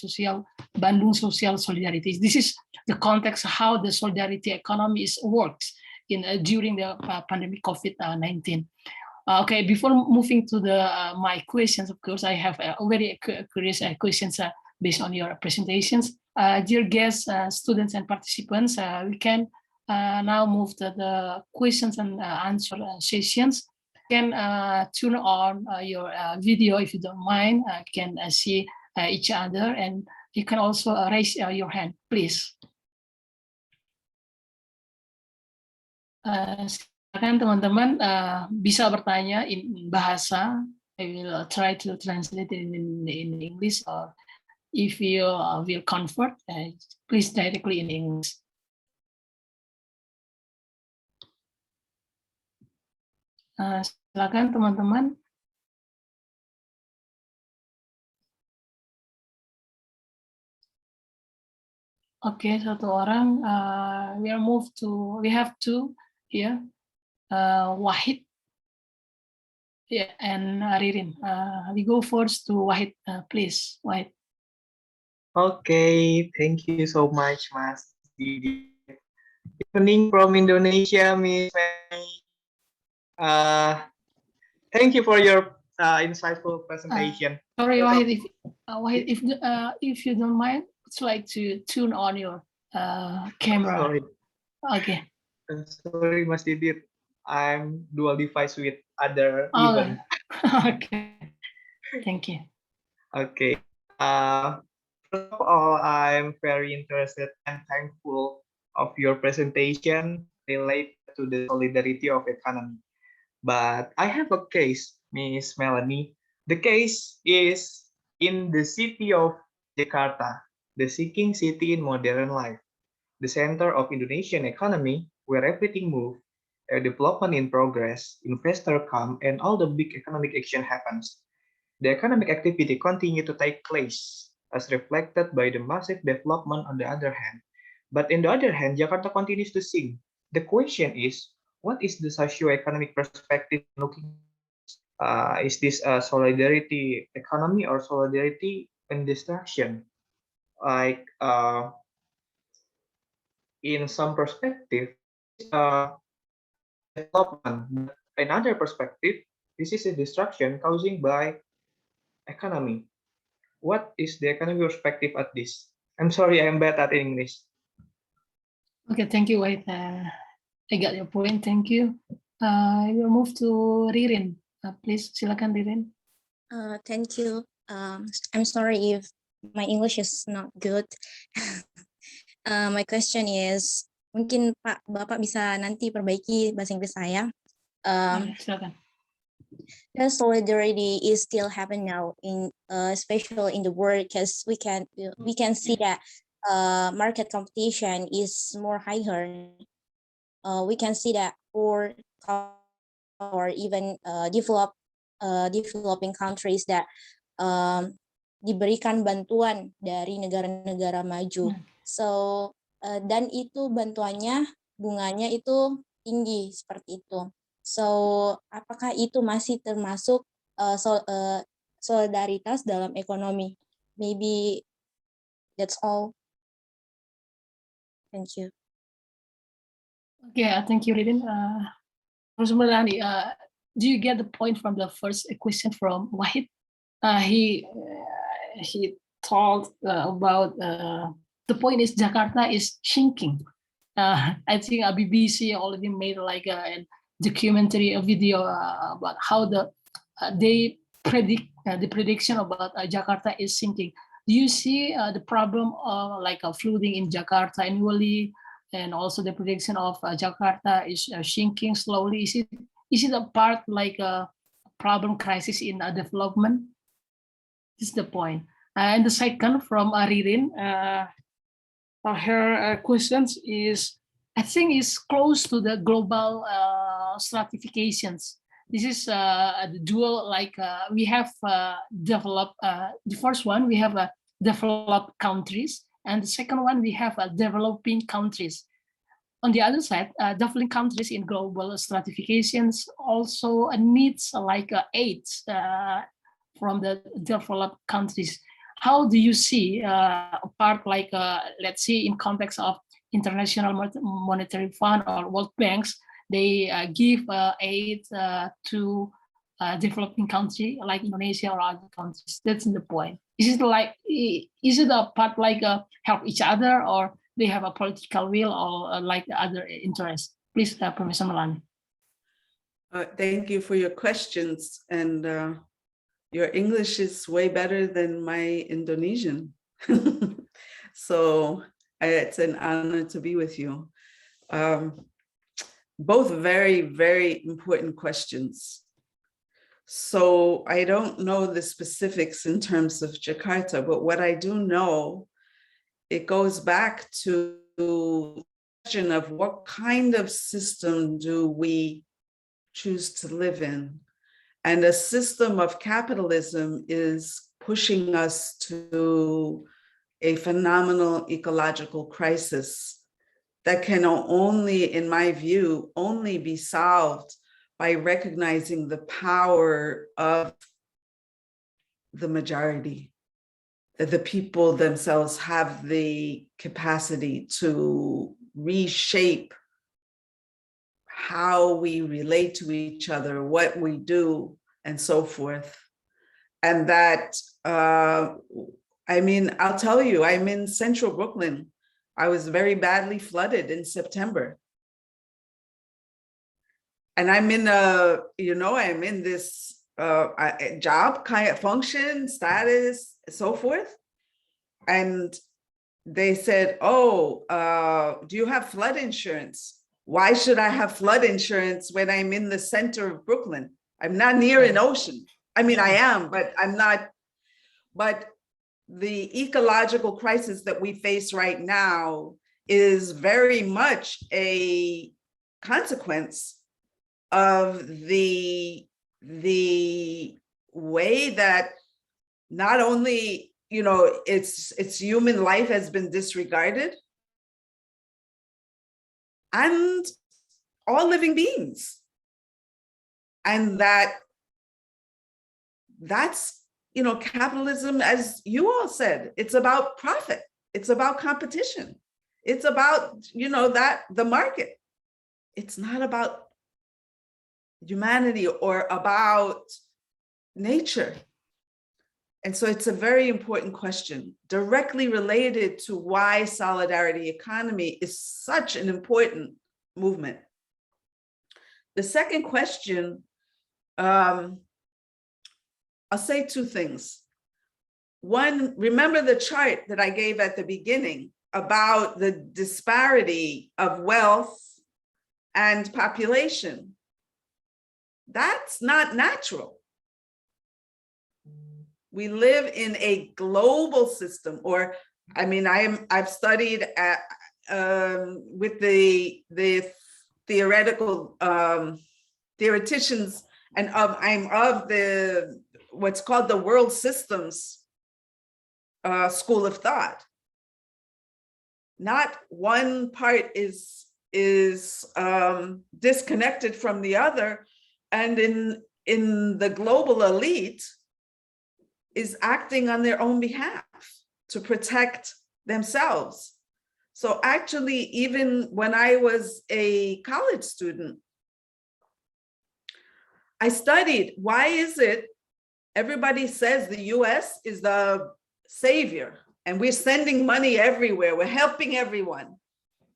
Bandung Social Solidarity. This is the context how the solidarity economy works during the pandemic COVID-19. Okay, before moving to my questions, of course, I have very curious questions based on your presentations. Dear guests, students, and participants, we can now move to the questions and answer sessions. You can tune on your video if you don't mind. You can see each other, and you can also raise your hand, please. Silakan teman-teman bisa bertanya in bahasa. I will try to translate it in English, or if you will convert, please directly in English. Silakan teman-teman. Oke, satu orang. We have two here. Wahid, yeah, and Ririn. We go first to Wahid, please. Wahid. Okay, thank you so much, Mas Didi. Evening from Indonesia, Miss Melanie. Thank you for your insightful presentation. Sorry, Wahid, if you don't mind, it's like to tune on your camera. Sorry. Okay. Sorry, Mas Didi. I'm dual device with other event. Okay. Thank you. Okay. First of all, I'm very interested and thankful of your presentation related to the solidarity of economy. But I have a case, Miss Melanie. The case is in the city of Jakarta, the seeking city in modern life, the center of Indonesian economy, where everything moves, development in progress, investor come, and all the big economic action happens. The economic activity continue to take place, as reflected by the massive development on the other hand. But on the other hand, Jakarta continues to sink. The question is, what is the socio-economic perspective looking? Is this a solidarity economy or solidarity and destruction? Like in some perspective, development. But another perspective, this is a destruction causing by economy. What is the economic perspective at this? I'm sorry, I'm bad at English. Okay, thank you, Wahid. I got your point. Thank you. I will move to Ririn. Please, silakan Ririn. Thank you. I'm sorry if my English is not good. My question is, mungkin Bapak bisa nanti perbaiki bahasa Inggris saya. Silakan. The solidarity is still happening now, especially in the world, because we can see that market competition is more higher. We can see that for or even developing countries that diberikan bantuan dari negara-negara maju. So dan itu bantuannya bunganya itu tinggi seperti itu. So apakah itu masih termasuk solidaritas dalam ekonomi? Maybe that's all. Thank you. Okay, thank you, Ririn. Professor Melanie, do you get the point from the first question from Wahid? He talked about the point is Jakarta is shrinking. I think BBC already made like a documentary, a video about how they predict the prediction about Jakarta is sinking. Do you see the problem of like flooding in Jakarta annually, and also the prediction of Jakarta is shrinking slowly? Is it a part like a problem crisis in development? This is the point. And the second from Ririn, her questions is, I think, is close to the global stratifications. This is the dual, like we have developed, the first one, we have developed countries, and the second one, we have developing countries. On the other side, developing countries in global stratifications also needs like aids from the developed countries. How do you see a part like, let's say in context of International Monetary Fund or World Banks, they give aid to developing country like Indonesia or other countries? That's the point. Is it a part like help each other, or they have a political will or like other interests? Please, Professor Melanie. Thank you for your questions, and your English is way better than my Indonesian. So it's an honor to be with you. Both very, very important questions. So I don't know the specifics in terms of Jakarta, but what I do know, it goes back to the question of what kind of system do we choose to live in? And a system of capitalism is pushing us to a phenomenal ecological crisis that can only, in my view, only be solved by recognizing the power of the majority, that the people themselves have the capacity to reshape how we relate to each other, what we do, and so forth. And that, I mean, I'll tell you, I'm in central Brooklyn. I was very badly flooded in September. And I'm in I'm in this job kind of function, status, so forth. And they said, oh, do you have flood insurance? Why should I have flood insurance when I'm in the center of Brooklyn? I'm not near an ocean. I mean, I am, but I'm not. But the ecological crisis that we face right now is very much a consequence of the way that not only, it's human life has been disregarded, and all living beings. And that's, capitalism, as you all said, it's about profit. It's about competition. It's about, the market. It's not about humanity or about nature. And so it's a very important question, directly related to why solidarity economy is such an important movement. The second question, I'll say two things. One, remember the chart that I gave at the beginning about the disparity of wealth and population. That's not natural. We live in a global system, or I've studied with the theoretical theoreticians, and I'm of the what's called the world systems school of thought. Not one part is disconnected from the other, and in the global elite is acting on their own behalf to protect themselves. So actually, even when I was a college student, I studied, why is it everybody says the US is the savior and we're sending money everywhere, we're helping everyone.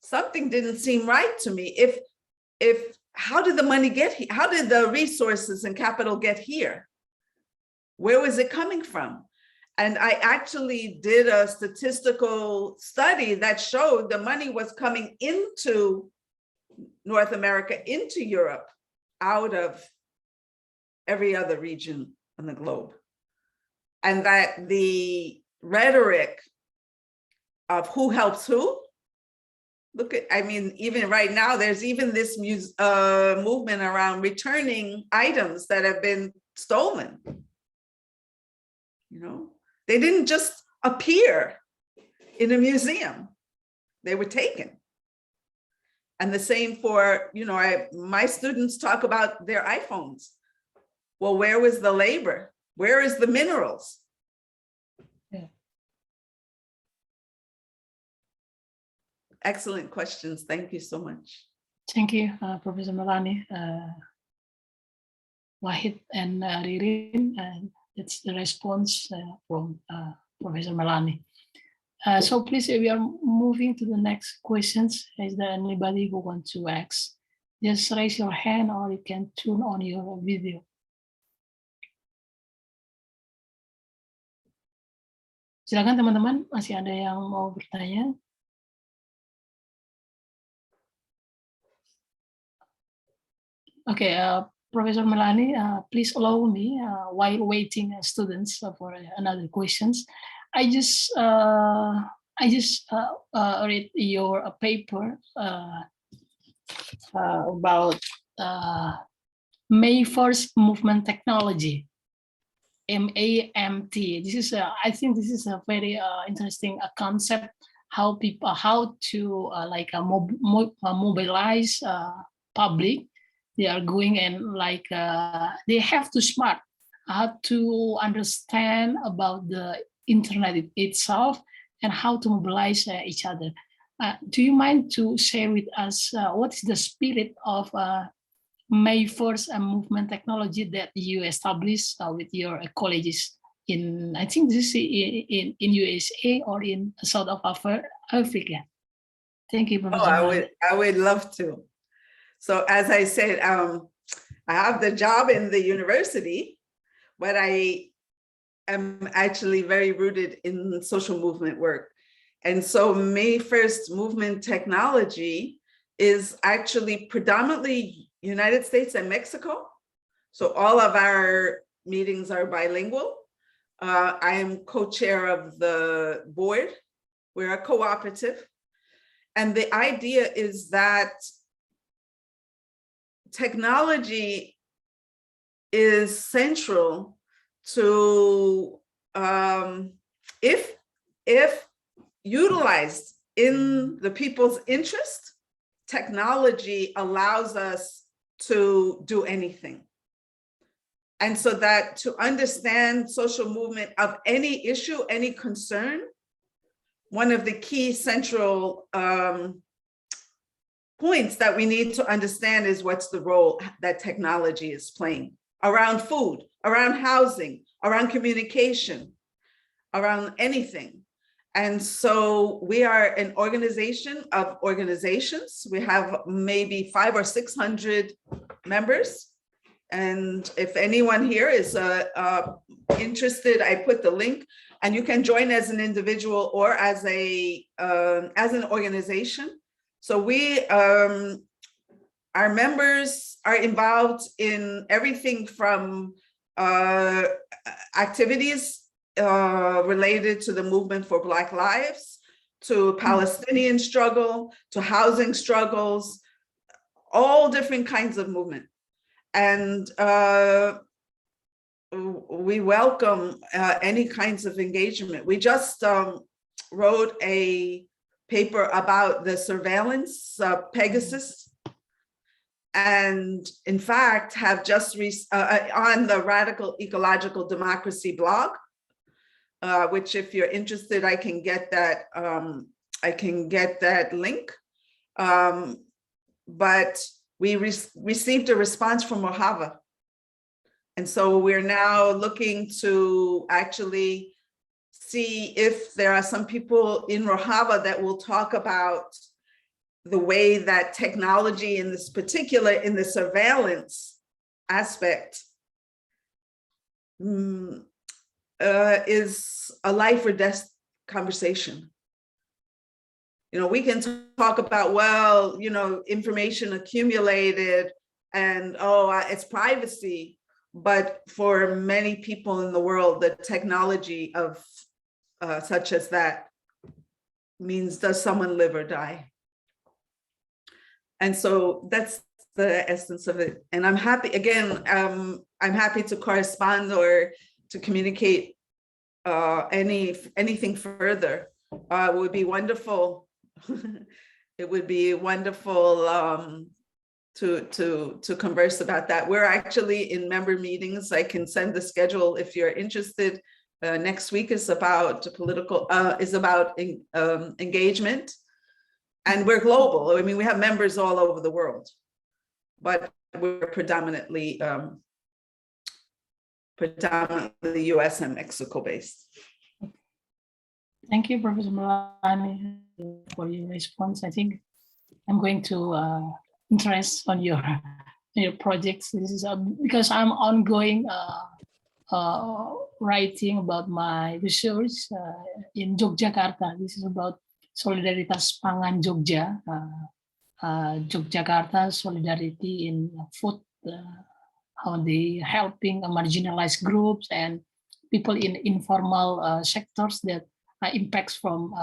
Something didn't seem right to me. How did the money get here? How did the resources and capital get here? Where was it coming from? And I actually did a statistical study that showed the money was coming into North America, into Europe, out of every other region on the globe. And that the rhetoric of who helps who, look at, I mean, even right now, there's even this movement around returning items that have been stolen. You know, they didn't just appear in a museum, they were taken. And the same for, you know, my students talk about their iPhones. Well, where was the labor? Where is the minerals? Yeah. Excellent questions. Thank you so much. Thank you, Professor Melanie, Wahid, and Ririn. That's the response from Professor Melanie. So please, we are moving to the next questions. Is there anybody who wants to ask? Just raise your hand or you can tune on your video. Silakan teman-teman, masih ada yang mau bertanya? Okay, Professor Melanie, please allow me, while waiting students for another questions, I just read your paper about May 1st movement technology, MAMT. This is, I think this is a very interesting concept. How people, how to mobilize public. They are going and they have to smart how to understand about the internet itself and how to mobilize each other. Do you mind to share with us what is the spirit of May 1st movement technology that you established with your colleges in, I think this is in USA or in South of Africa? Thank you, Professor. I would love to. So as I said, I have the job in the university, but I am actually very rooted in social movement work. And so May 1st movement technology is actually predominantly United States and Mexico. So all of our meetings are bilingual. I am co-chair of the board. We're a cooperative. And the idea is that technology is central to, if utilized in the people's interest, technology allows us to do anything. And so that to understand social movement of any issue, any concern, one of the key central points that we need to understand is what's the role that technology is playing around food, around housing, around communication, around anything. And so we are an organization of organizations. We have maybe 500 or 600 members. And if anyone here is interested, I put the link, and you can join as an individual or as an organization. So our members are involved in everything from activities related to the movement for Black lives, to Palestinian struggle, to housing struggles, all different kinds of movement. And we welcome any kinds of engagement. We just wrote a paper about the surveillance Pegasus, and in fact have just on the Radical Ecological Democracy blog, which if you're interested, I can get that link. But we received a response from Mojave, And so we're now looking to actually see if there are some people in Rojava that will talk about the way that technology in this particular, in the surveillance aspect, is a life or death conversation. You know, we can talk about, well, you know, information accumulated and, oh, it's privacy. But for many people in the world, the technology of such as that means, does someone live or die? And so that's the essence of it. And I'm happy, again, I'm happy to correspond or to communicate anything further. It would be wonderful. It would be wonderful to converse about that. We're actually in member meetings. I can send the schedule if you're interested. Next week is about political, engagement. And we're global. I mean, we have members all over the world, but we're predominantly US and Mexico based. Thank you, Professor Melanie, for your response. I think I'm going to interest on your projects. This is because I'm ongoing writing about my research in Yogyakarta. This is about Solidaritas Pangan Jogja, Yogyakarta Solidarity in food, how they helping marginalized groups and people in informal sectors that impacts from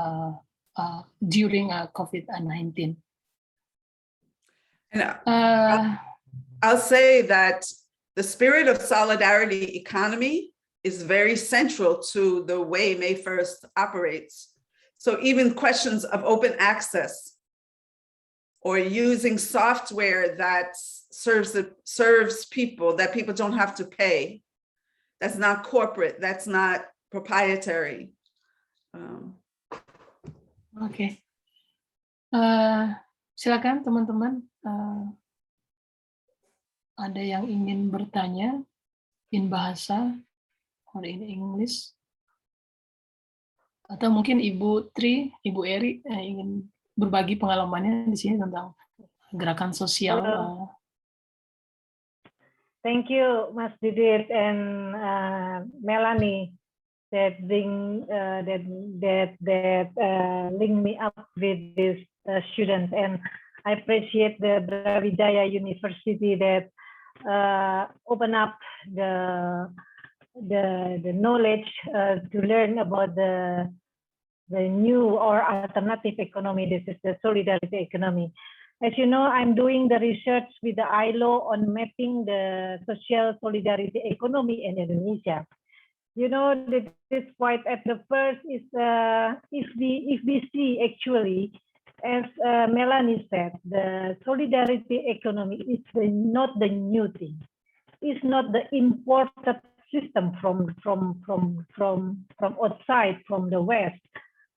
during COVID-19. I'll say that the spirit of solidarity economy is very central to the way May 1st operates. So even questions of open access or using software that serves people, that people don't have to pay, that's not corporate, that's not proprietary. Oke. Silakan teman-teman. Ada yang ingin bertanya in bahasa or in English? Atau mungkin Ibu Tri, Ibu Eri ingin berbagi pengalamannya di sini tentang gerakan sosial. Thank you, Mas Didit and Melanie, that link me up with these students, and I appreciate the Brawijaya University that open up the knowledge to learn about the new or alternative economy. This is the solidarity economy. As you know, I'm doing the research with the ILO on mapping the social solidarity economy in Indonesia. You know, this is quite at the first is if we see actually, as Melanie said, the solidarity economy is not the new thing. It's not the imported system from outside, from the West,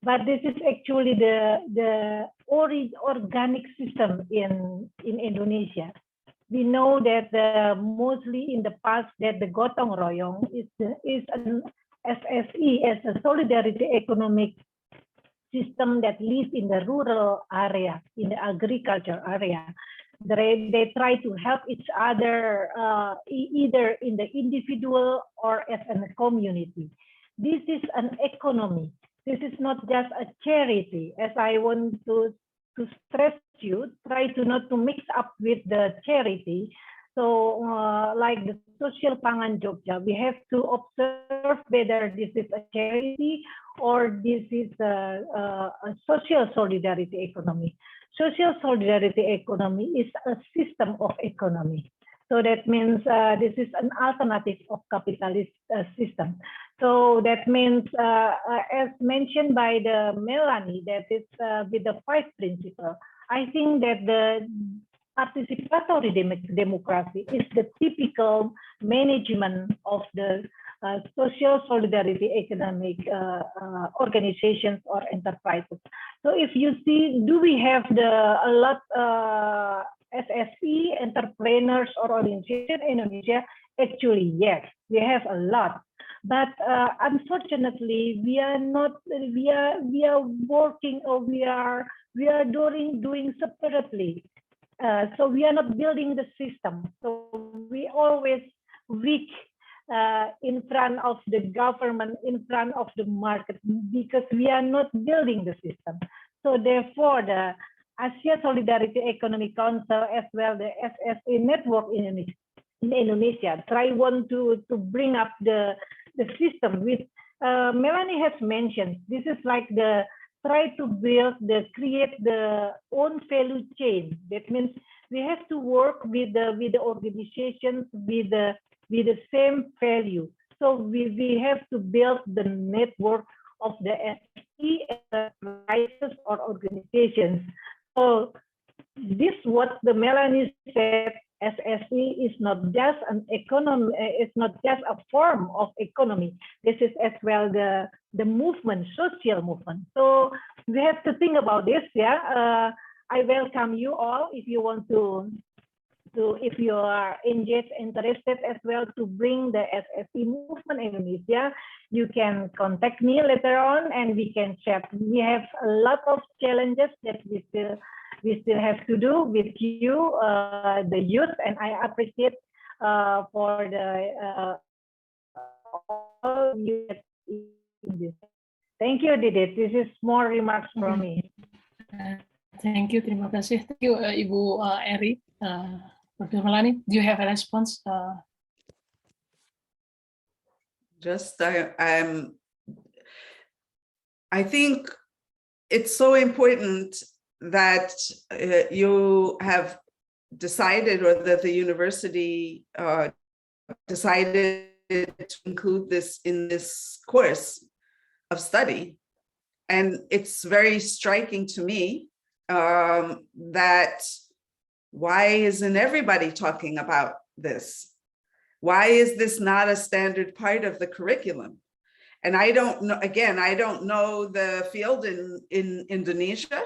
but this is actually the organic system in Indonesia. We know that mostly in the past that the gotong royong is an SSE, as a solidarity economic system that lives in the rural area, in the agriculture area. They try to help each other either in the individual or as a community. This is an economy. This is not just a charity, as I want to stress you, try to not to mix up with the charity. So like the Social Pangan Jogja, we have to observe whether this is a charity or this is a social solidarity economy. Social solidarity economy is a system of economy. So that means this is an alternative of capitalist system. So that means, as mentioned by the Melanie, that it's with the 5 principles. I think that the participatory democracy is the typical management of the social solidarity economic organizations or enterprises. So if you see, do we have a lot SSE, entrepreneurs or organization in Indonesia? Actually, yes, we have a lot, but unfortunately, we are not. We are working, or we are doing separately. So we are not building the system. So we always weak in front of the government, in front of the market, because we are not building the system. So therefore, the Asia Solidarity Economic Council, as well the SSE network in Indonesia, try to bring up the system with Melanie has mentioned. This is like the try to create the own value chain. That means we have to work with the organizations with the same value. So we have to build the network of the SSE enterprises or organizations. So this what the Melanie said. SSE is not just an economy. It's not just a form of economy. This is as well the movement, social movement. So we have to think about this. Yeah, I welcome you all if you want to if you are engaged, interested as well to bring the SSE movement in Indonesia. You can contact me later on, and we can chat. We have a lot of challenges that we still have to do with you, the youth, and I appreciate for the all you. Thank you, Didit. This is more remarks from me. Thank you, terima kasih. Thank you, Ibu Eri. Dr. Melanie, do you have a response? I think it's so important that you have decided, or that the university decided to include this in this course of study. And it's very striking to me that why isn't everybody talking about this? Why is this not a standard part of the curriculum? And I don't know, again, I don't know the field in Indonesia,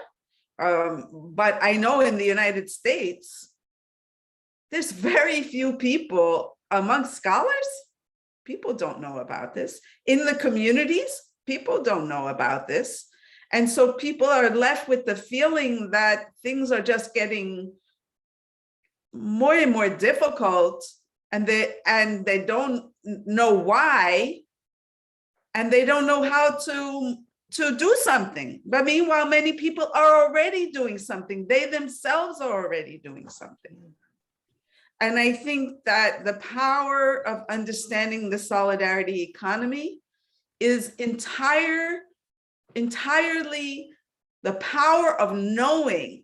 but I know in the United States, there's very few people amongst scholars. People don't know about this. In the communities, people don't know about this. And so people are left with the feeling that things are just getting more and more difficult, and they don't know why, and they don't know how to do something. But meanwhile, many people are already doing something. They themselves are already doing something. And I think that the power of understanding the solidarity economy is entirely the power of knowing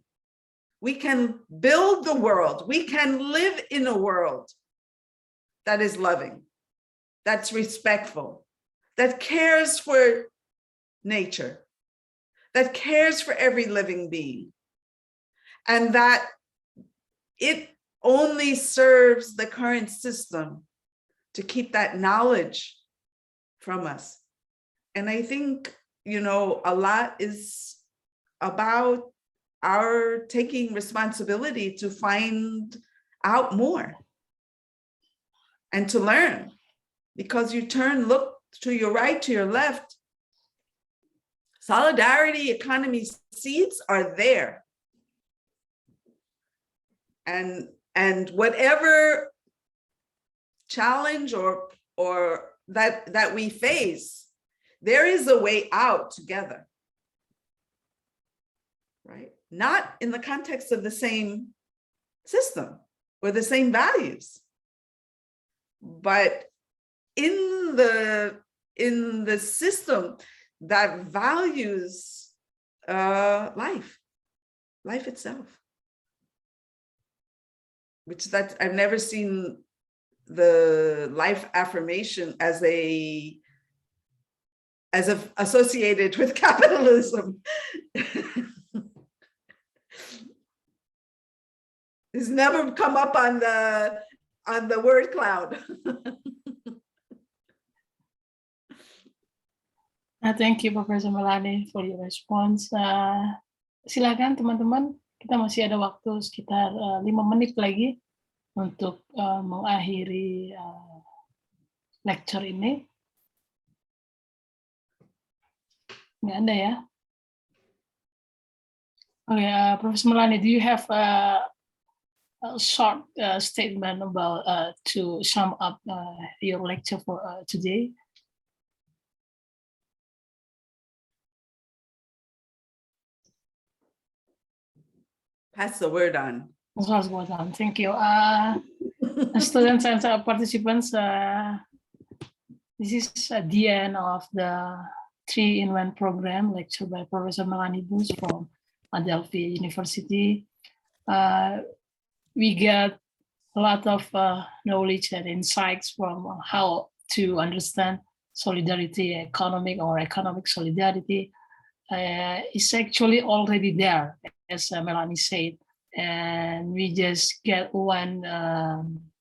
we can build the world. We can live in a world that is loving, that's respectful, that cares for nature, that cares for every living being, and that it only serves the current system to keep that knowledge from us. And I think, you know, a lot is about our taking responsibility to find out more and to learn, because you look to your right, to your left, solidarity economy seeds are there. And whatever challenge or that we face, there is a way out together, right? Not in the context of the same system or the same values, but in the system that values life itself. Which that I've never seen the life affirmation as associated with capitalism. It's never come up on the word cloud. Thank you, Professor Melanie, for your response. Silakan teman-teman, kita masih ada waktu sekitar 5 menit lagi untuk mengakhiri lecture ini. Nggak ada ya? Okay, Professor Melanie, do you have a short statement about to sum up your lecture for today? Pass the word on. Thank you. Students and participants, this is the end of the 3-in-1 program lecture by Professor Melanie Bus from Adelphi University. We get a lot of knowledge and insights from how to understand solidarity, economic solidarity. It's actually already there, as Melanie said. And we just get one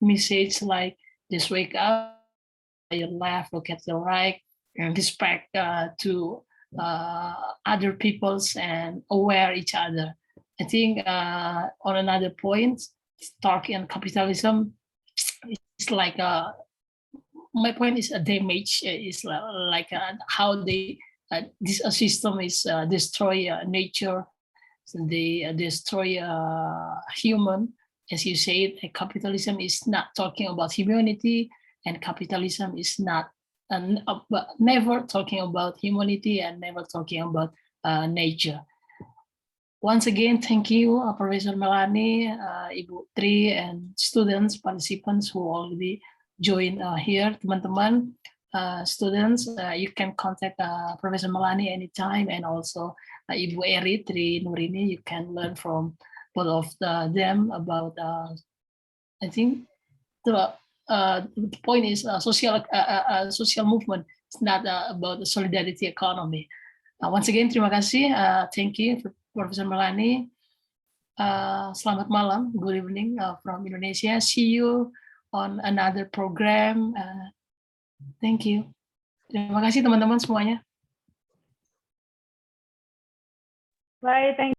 message like, just wake up, your left, look at your right, and respect to other peoples and aware each other. I think on another point, talking on capitalism, it's like my point is a damage. Is like how they this system is destroy nature, so they destroy human. As you said, capitalism is not talking about humanity, and capitalism is not never talking about humanity and never talking about nature. Once again, thank you, Professor Melanie, Ibu Tri, and students, participants who already joined here. Teman-teman, students, you can contact Professor Melanie anytime, and also Ibu Eri, Tri Nurini. You can learn from both of them about, I think, the point is social movement. It's not about the solidarity economy. Once again, terima kasih. Thank you, Professor Melanie. Selamat malam, good evening from Indonesia. See you on another program. Thank you. Terima kasih teman-teman semuanya. Bye, thank you.